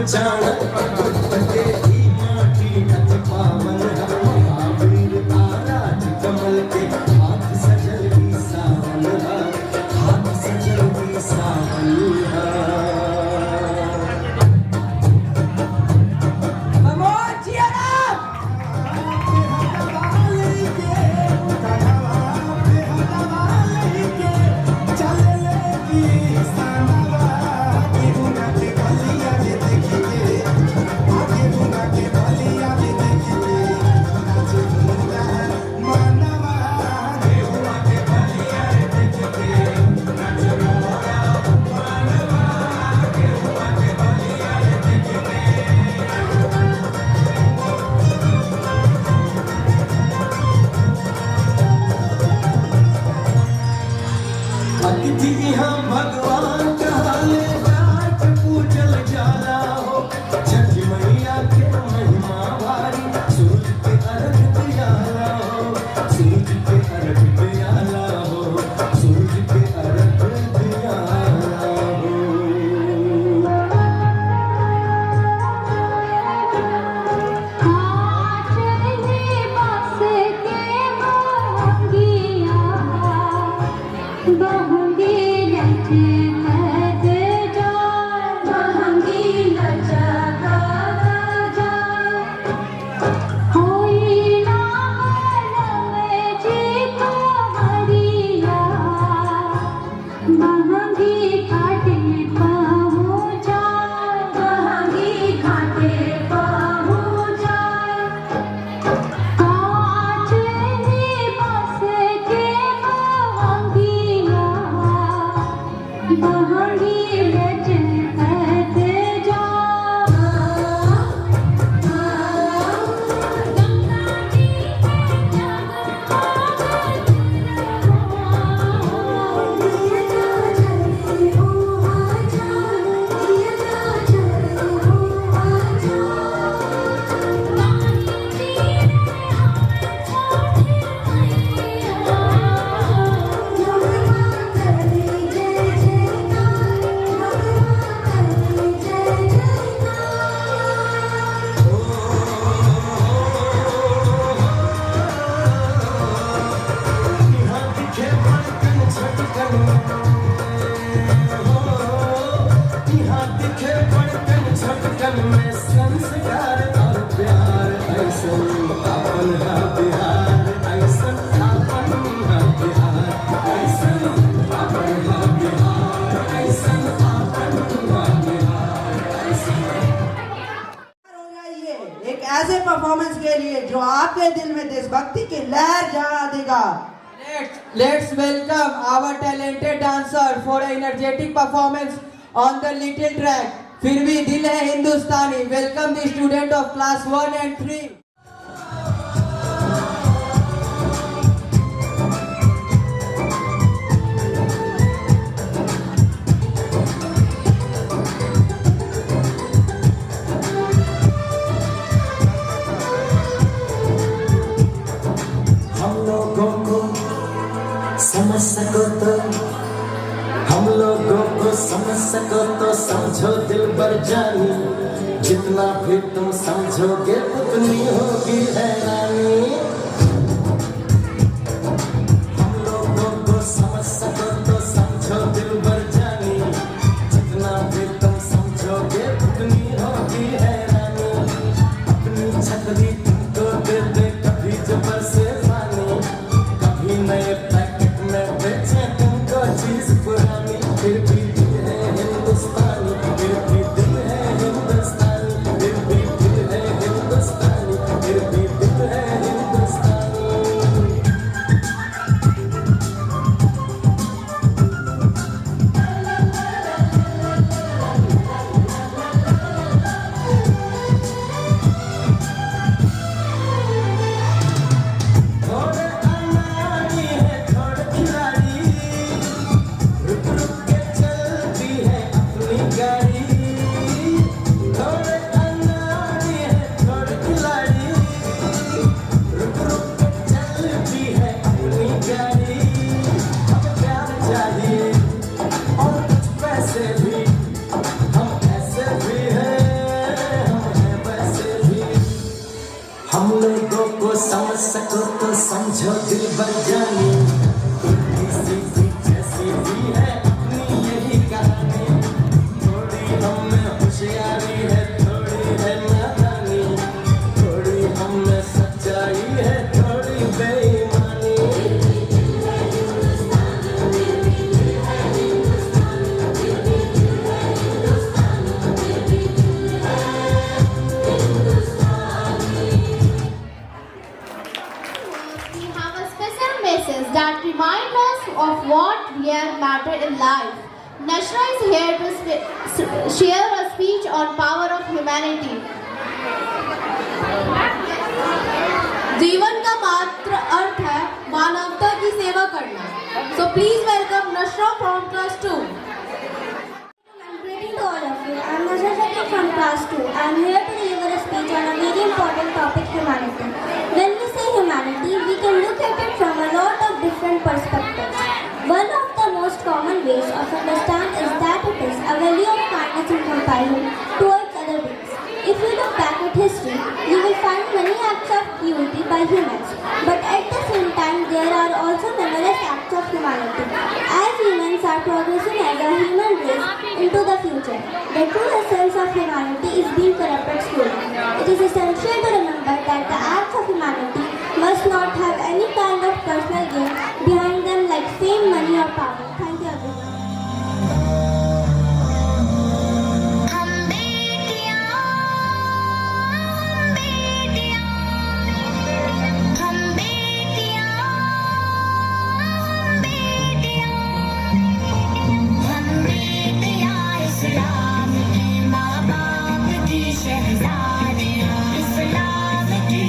जान performance के लिए जो आपके दिल में देशभक्ति की लहर जगा देगा। Let's welcome our talented dancer for an energetic performance on the little track. फिर भी दिल है हिंदुस्तानी. Welcome the student of class 1 and 3. हम लोगों को समझ सको तो, हम लोगों को समझ सको तो समझो दिल भर जानी, जितना भी तुम समझोगे उतनी होगी हैरानी। हम लोगों को समझ सको तो समझो दिल भर जानी, जितना भी तुम समझोगे उतनी होगी हैरानी। अपनी छतरी तुमको दे दे कभी जबर से पानी, कभी नए पैकेट में बेचे तुमको चीज पुरानी। फिर भी दिल है हिंदुस्तानी, फिर भी दिल है हिंदुस्तानी, फिर भी दिल है हिंदुस्तानी, फिर भी दिल है हिंदुस्तानी। थोड़े अनाड़ी है थोड़े खिलाड़ी, रुक रुक के चलती है अपनी गाड़ी। थोड़े अनाड़ी है थोड़े खिलाड़ी, रुक रुक के चलती है अपनी गाड़ी। अब प्यार चाहिए और कुछ पैसे भी, हम ऐसे भी हैं, हम हैं वैसे भी। हम लोगों को समझ सको तो समझो दिल भर जानी, उल्टी सीधी जैसी भी है अपनी यही कहानी। थोड़ी हम में होशियारी है थोड़ी है नादानी, थोड़ी हम में सच्चाई है थोड़ी बेईमानी। We have a special message that reminds us of what really matters in life. Nashra is here to share a speech on power of humanity. जीवन का मात्र अर्थ है मानवता की सेवा करना. So please welcome Nashra from class 2. Greeting to all of you. I am Nashra Shakir from class 2. I am here to deliver a speech on a very important topic, humanity. When we say humanity, we can look at it from a lot of different perspectives. One of the most common ways of understand is that it is a value of kindness and compassion towards other beings. If you look back at history, you will find many acts of cruelty by humans. But at the same time, there are also numerous acts of humanity. As humans are progressing as a human race into the future, the true essence of humanity is being corrupted slowly. It is essential to remember that the acts of humanity must not have any kind of personal gain behind them like fame, money or power. Thank you everyone. इस्लाम की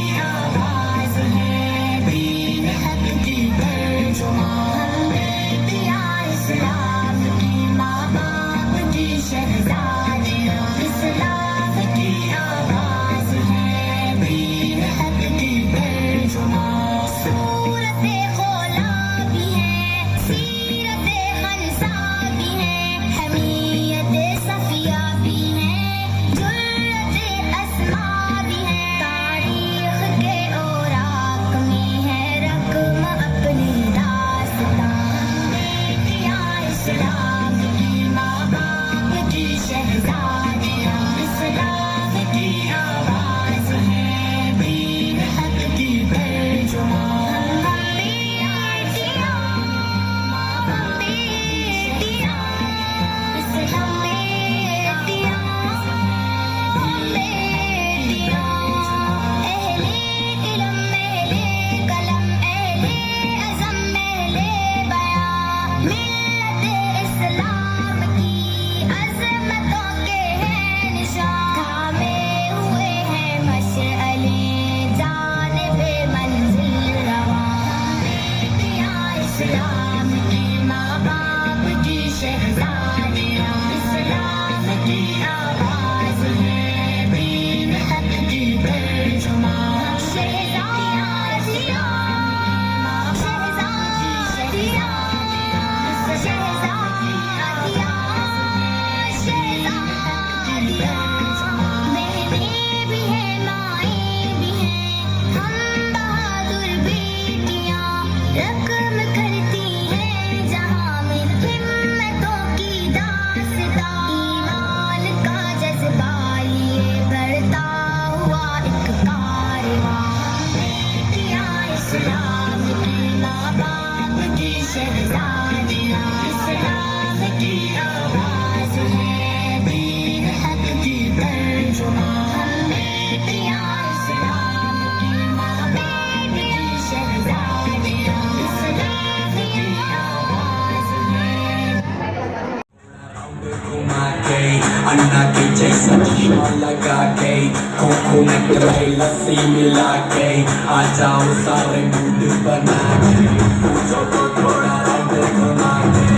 जैसा चश्मा लगा के coconut में लस्सी मिला के आ जाओ सारे मूड बना के पूछो तो थोड़ा रंग घुमा के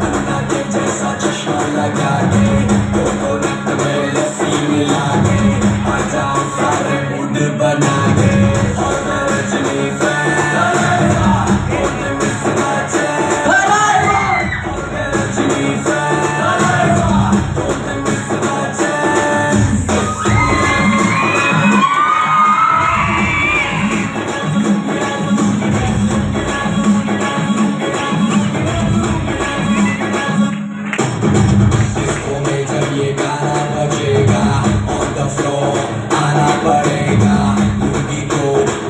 अन्ना के जैसा चश्मा लगा के कोकोनट में लस्सी मिला के आ जाओ सारे मूड बना के और मैं रजनी फैन और मैं मिसना चैन और मैं रजनी फैन और मैं मिसना चैन डिस्को में जब ये गाना बजेगा ऑन द फ्लोर आना पड़ेगा लुंगी को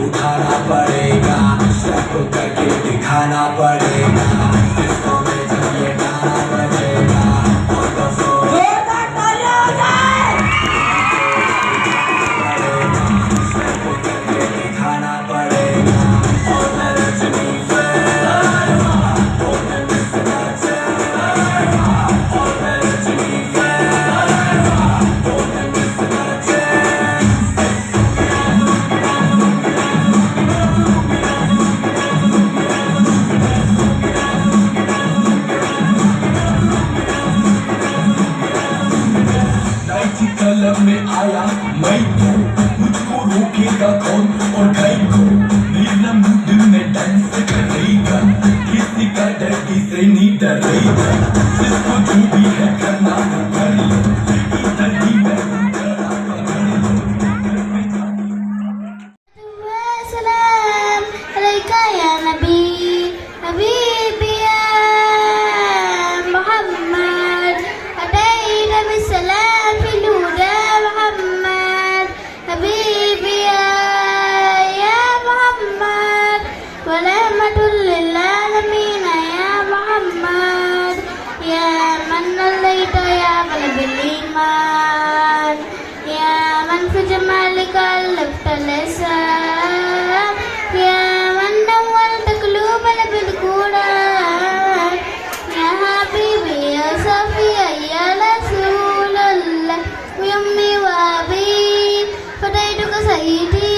उठाना पड़ेगा स्टेप करके दिखाना पड़ेगा डिस्को में जब ये गाना बजेगा ऑन द फ्लोर स्टेप करके दिखाना पड़ेगा और मैं रजनी फैन और मैं मिसना चैन और मैं रजनी फैन और मैं मिसना चैन नाइटी कलर में आया मैं तो मुझको रोकेगा कौन और गाय को नीला मूड में डांस करेगा किसी का डर किसे नहीं डरेगा जिसको जो भी है करना वो कर लो इधर ही मैं हूँ जरा पकड़ लो घर में सलाम अलैका या नबी हबीबी या मोहम्मद अतैना बिस्सलाम फिल हुदा मोहम्मद हबीबी या मोहम्मद व रहमतुल लिल आलमीन या मोहम्मद या मन अल्लैता या क़ल्बिल ईमान या मन फी जमालिका लफ्तल लिसान या मन नव्वरत क़ुलूबना बिल-क़ुरआन या हबीबी या सफ़िया या रसूलल्लाह व उम्मी व अबी फ़दैतुका सय्यदी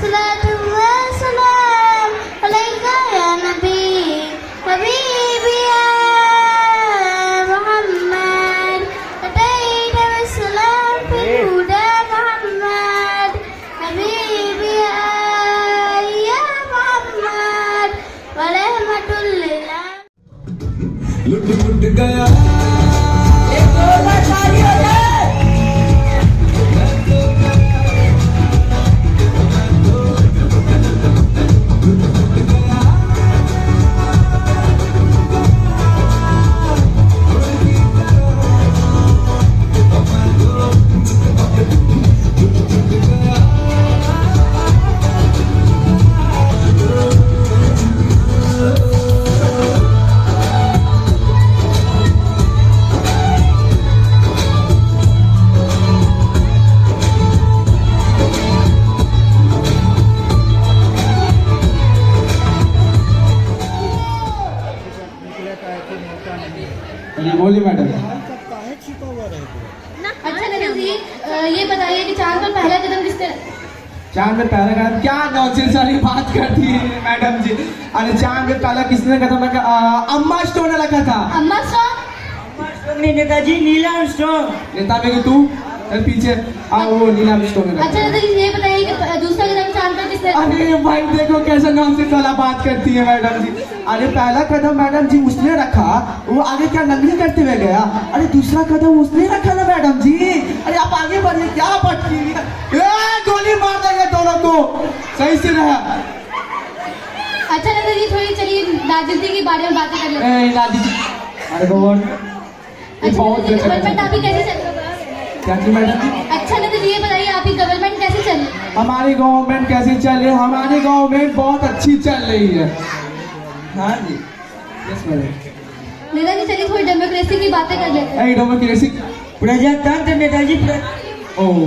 सलातु व सलाम अलैका या नबी हबीबी या मोहम्मद अतैना बिस्सलाम फिल हुदा मोहम्मद हबीबी या मोहम्मद व रहमतुल लिल आलमीन लुट पुट गया बोलिए मैडम। अच्छा नरेश जी ये बताइए कि चांद पर पहला कदम किसने चांद में पहला कदम क्या नॉनसेंस वाली बात करती है मैडम जी। अरे चांद में पहला किसने कदम रखा? अम्मा स्टोन ने रखा था। अम्मा स्टोन नेताजी नीलम स्टोन। नेता में तू चल पीछे वो नीलम स्टोन ने अच्छा नरेश ये बताइए कि दूसरा कदम चांद पर किसने अरे भाई देखो कैसा नॉनसेंस वाला बात करती है मैडम जी। अरे पहला कदम मैडम जी उसने रखा, वो आगे क्या नंगली करते हुए गया। अरे दूसरा कदम उसने रखा ना मैडम जी। अरे आप आगे बढ़िए क्या पटकी गोली मार देंगे दोनों को। सही से रहा। अच्छा नरेश जी थोड़ी चलिए राजनीति के बारे में बातें कर लेते हैं। अरे गॉड अच्छा नरेश जी गवर्नमेंट आपकी कैसे चल रही है? क्या जी मैडम जी? अच्छा नरेश जी ये बताइए आपकी गवर्नमेंट कैसे चल रही है? हमारी गवर्नमेंट कैसी चल रही है? हमारी गवर्नमेंट बहुत अच्छी चल रही है। हाँ जी यस मैडम। नेताजी चलिए थोड़ी डेमोक्रेसी की बातें कर लेते हैं। डेमोक्रेसी प्रजातंत्र नेताजी ओह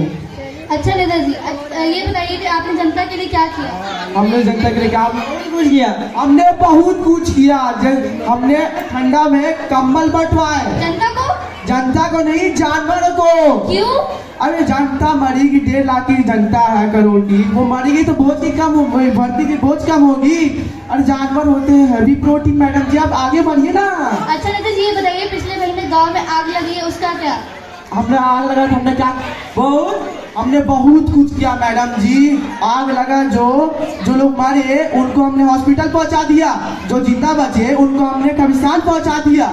अच्छा नेताजी ये बताइए कि आपने जनता के लिए क्या किया? हमने जनता के लिए क्या कुछ किया? हमने बहुत कुछ किया। हमने ठंडा में कंबल बंटवाए जनता को। जनता को नहीं, जानवरों को। क्यों? अरे जनता मरेगी, 1.5 लाख की जनता है करोड़ की, वो मरेगी तो बहुत ही कम, भर्ती की बोझ कम होगी। अरे जानवर होते हैं हैवी प्रोटीन। मैडम जी आप आगे बढ़िए ना। अच्छा नेता जी ये बताइए, पिछले महीने गांव में आग लगी है, उसका क्या? हमने आग लगा, हमने क्या हमने बहुत कुछ किया मैडम जी। आग लगा, जो लोग मरे उनको हमने हॉस्पिटल पहुंचा दिया, जो जिंदा बचे उनको हमने कब्रिस्तान पहुंचा दिया।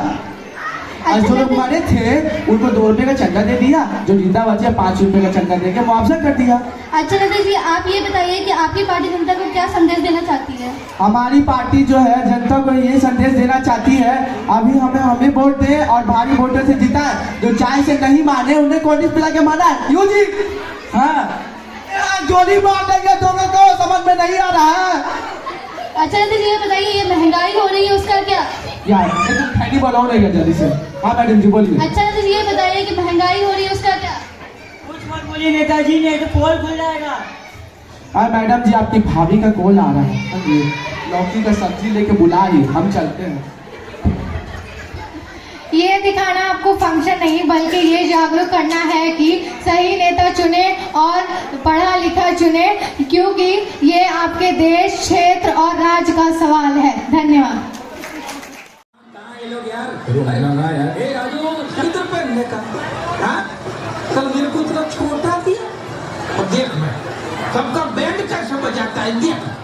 और जो लोग मरे थे उनको 2 रुपए का चंदा दे दिया, जो जिंदा बचे 5 रुपए का चंदा दे के मुआवजा कर दिया। अच्छा नेता जी आप ये बताइए कि आपकी पार्टी जनता को क्या संदेश देना चाहती है? हमारी पार्टी जो है जनता को ये संदेश देना चाहती है, अभी हमें वोट दे और भारी वोटों से जिताए। जो चाय से नहीं माने उन्हें कोल्ड पिला के माना है। क्यों जी? हाँ गोली मार देंगे दोनों को, समझ में नहीं आ रहा है। अच्छा नेता जी ये बताइए, ये महंगाई हो रही है उसका क्या? यार तुम खैनी बनाओ रहेगा जल्दी से। हाँ मैडम जी बोलिए। अच्छा नेता जी ये बताइए कि महंगाई हो रही है उसका क्या? कुछ मत बोलिए नेताजी, नहीं तो पोल खुल जाएगा। हाँ मैडम जी आपकी भाभी का कॉल आ रहा है, लौकी का सब्जी लेके बुला रही, हम चलते हैं। ये दिखाना आपको फंक्शन नहीं बल्कि ये जागरूक करना है कि सही नेता चुने और पढ़ा लिखा चुने, क्योंकि ये आपके देश, क्षेत्र और राज्य का सवाल है। धन्यवाद। ये लोग यार, ए राजू किधर पहनने का? हाँ कल मेरे को इतना छोटा दिया, और देख मैं सबका बैंड कैसे बजाता है, देख।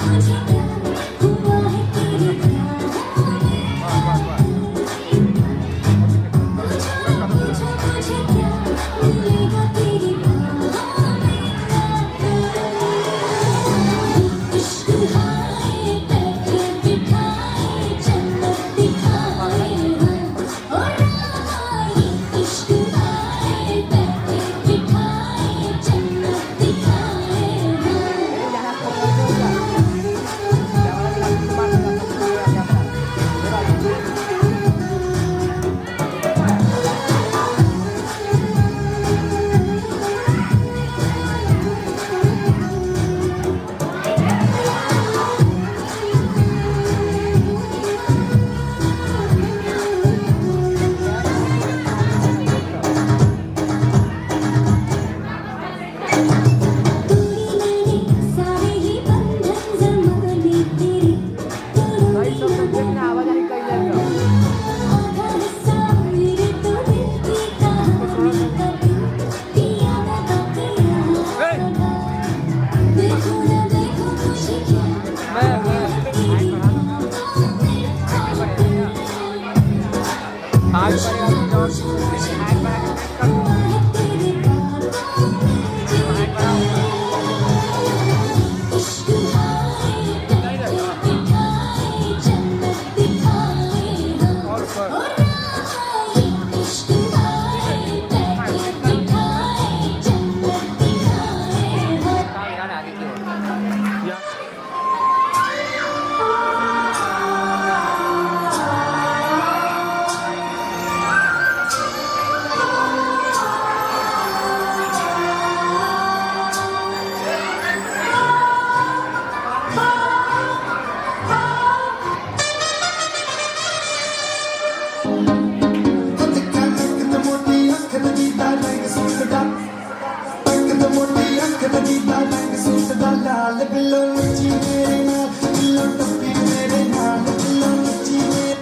मुझे क्या हुआ है तेरे प्यार में पूछो मुझे क्या मिलेगा तेरी बाहों में इश्क हाय बैठे बिठाए जन्नत दिखाए हम और आए इश्क हाय बैठे बिठाए जन्नत दिखाए हम सारे ही बंधन ज़माने तेरे आधा हिस्सा मेरे तो दिल की कहानी का दिल पिया लगा पिया देखो ना देखो मुझे क्या तेरी बाहों में आज तेरे बाहों में इश्क हाय बैठे बिठाए जन्नत दिखाए हम और आए इश्क हाय बैठे बिठाए जन्नत दिखाए हम लाल बिल्लो नची मेरे नाल बिल्लो टप्पी मेरे नाल बिल्लो नची मेरे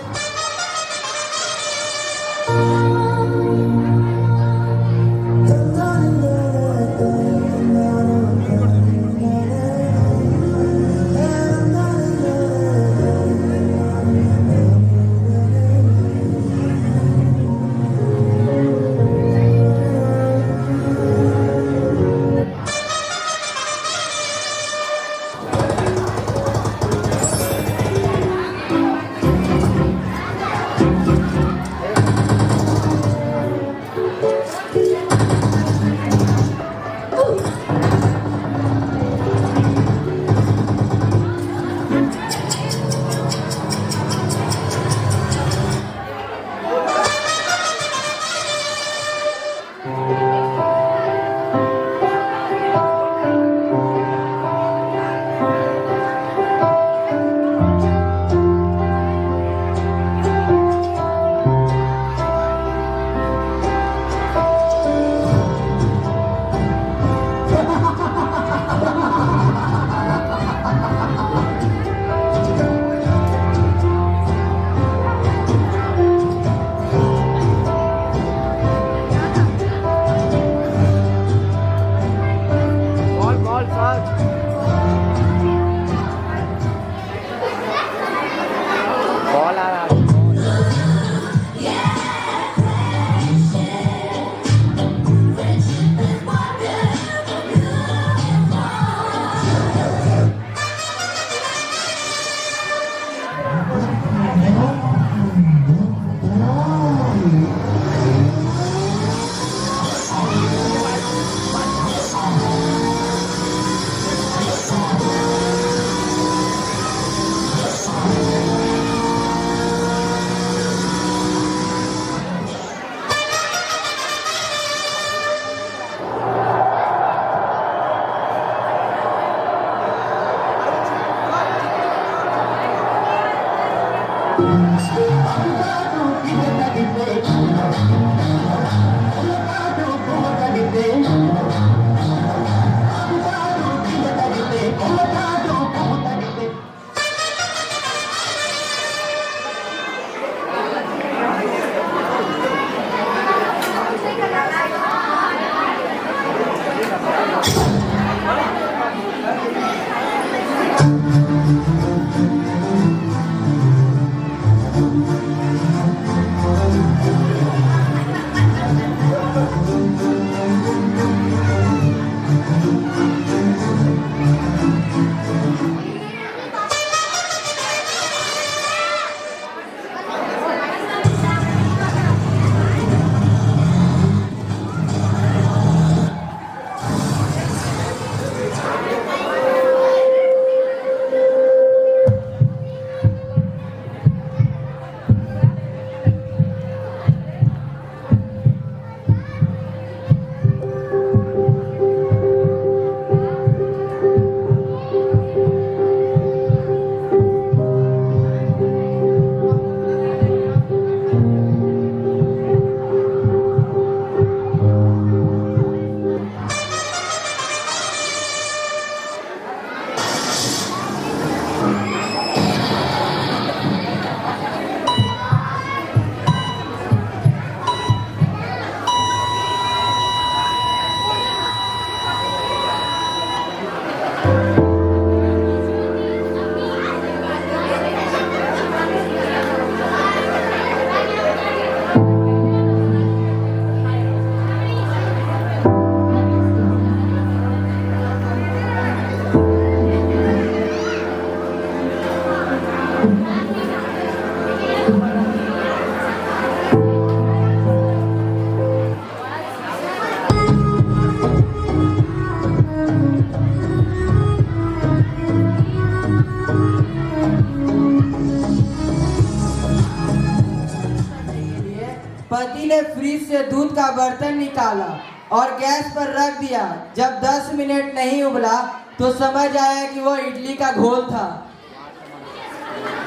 पति ने फ्रिज से दूध का बर्तन निकाला और गैस पर रख दिया। जब 10 मिनट नहीं उबला तो समझ आया कि वो इडली का घोल था।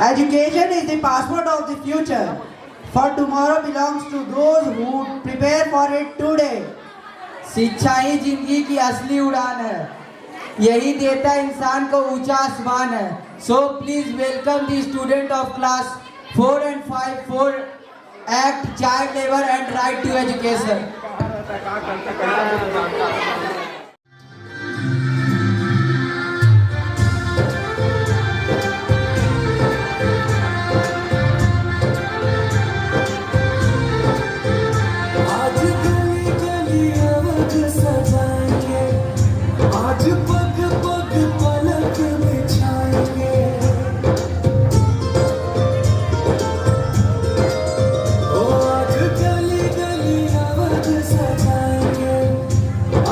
Education is the passport of the future. For tomorrow belongs to those who prepare for it today. शिक्षा ही जिंदगी की असली उड़ान है, यही देता इंसान को ऊंचा आसमान है। So please welcome the student of class 4 and 5 for Act Child Labor and Right to Education. आज गली गली अवध सजाएंगे, आज पग पग पलक बिछाएंगे। ओ आज गली गली अवध सजाएंगे,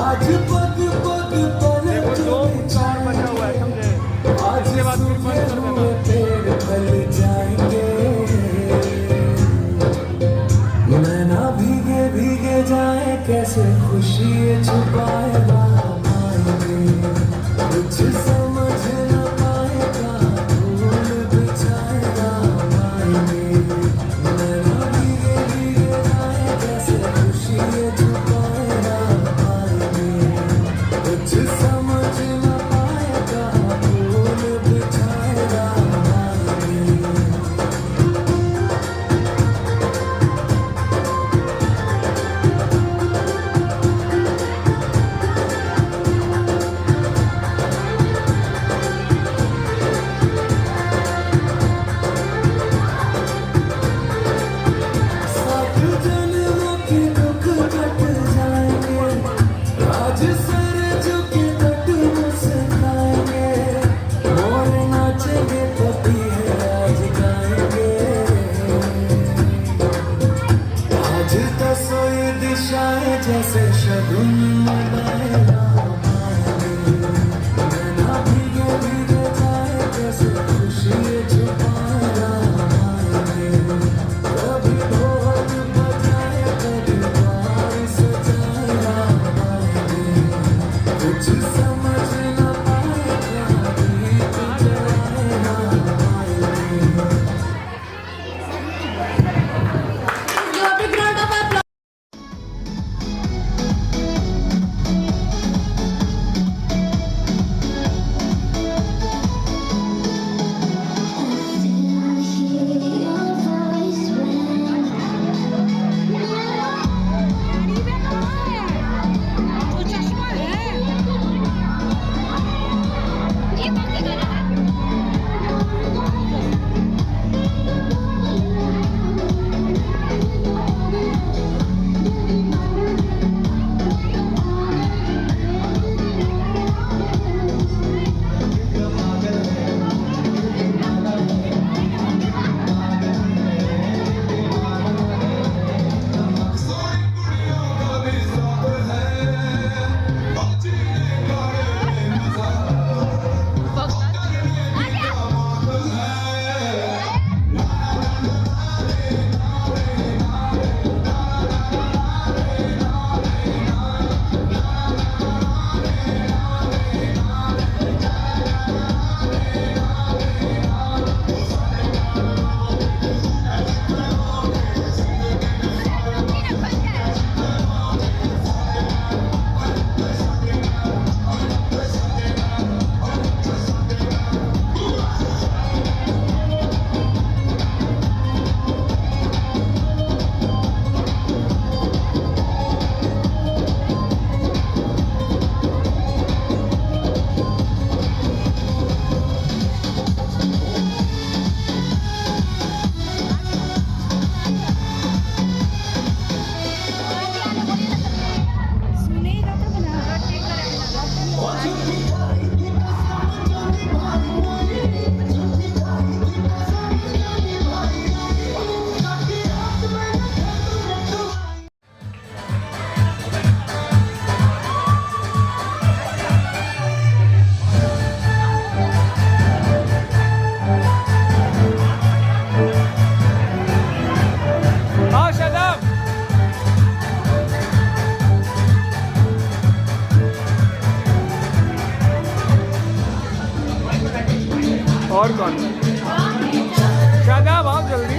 आज पग पग पलक बिछाएंगे। आज सूखे हुए पेड़ फल जाएंगे। मैं ना भीगे भीगे जाए कैसे खुशी छुपाए राम आएंगे। कुछ समझ न पाएगा फूल बिछाए राम आएंगे। मैं ना भीगे भीगे जाए कैसे खुशी छुपाए राम आएंगे। कुछ समझ न पाएगा फूल बिछाए राम और कौन शादा बहुत जल्दी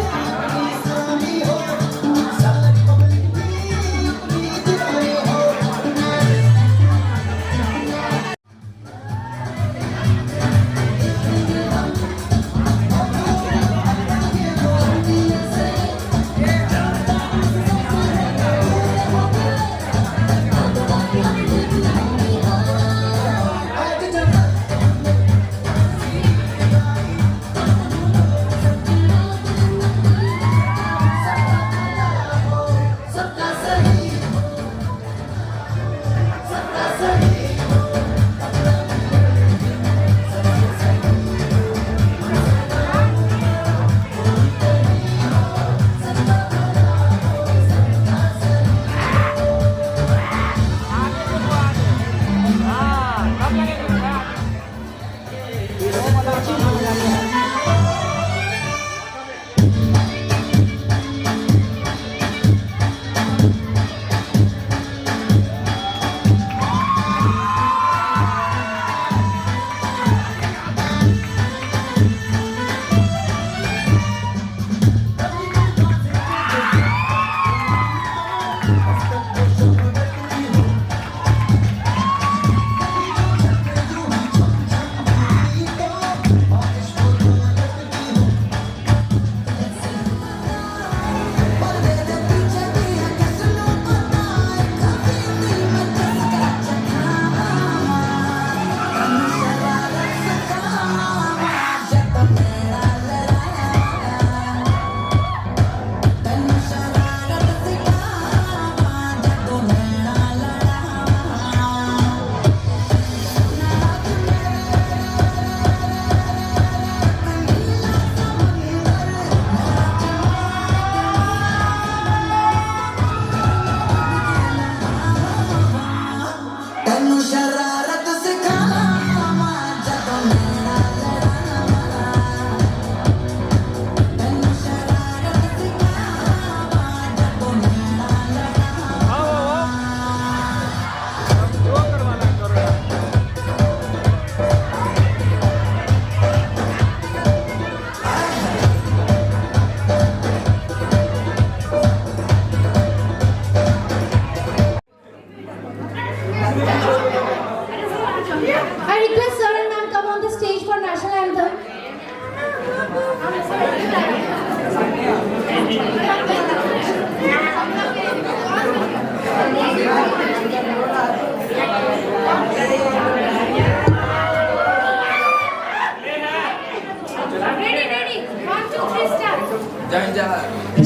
I request sir and ma'am come on the stage for national anthem. Ready. 1, 2, 3, start.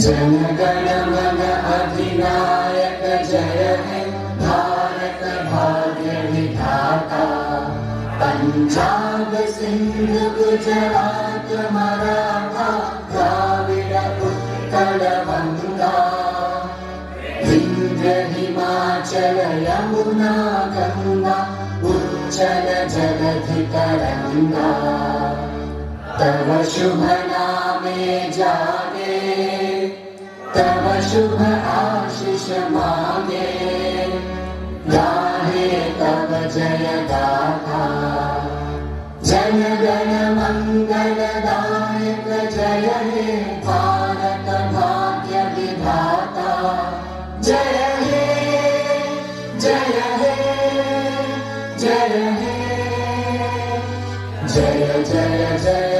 Jana Gana मन अधिनायक जय हे भारत भाग्य विधाता पंजाब सिंध गुजरात मराठा द्राविड़ उत्कल बंगा विंध्य हिमाचल यमुना गंगा उच्चल जलधि तरंगा तव शुभ नामे जागे तव शुभ आशीष मांगे गाहे तव जय गाथा जन गण मंगल दायक जय हे भारत भाग्य विधाता जय हे जय हे जय हे जय जय जय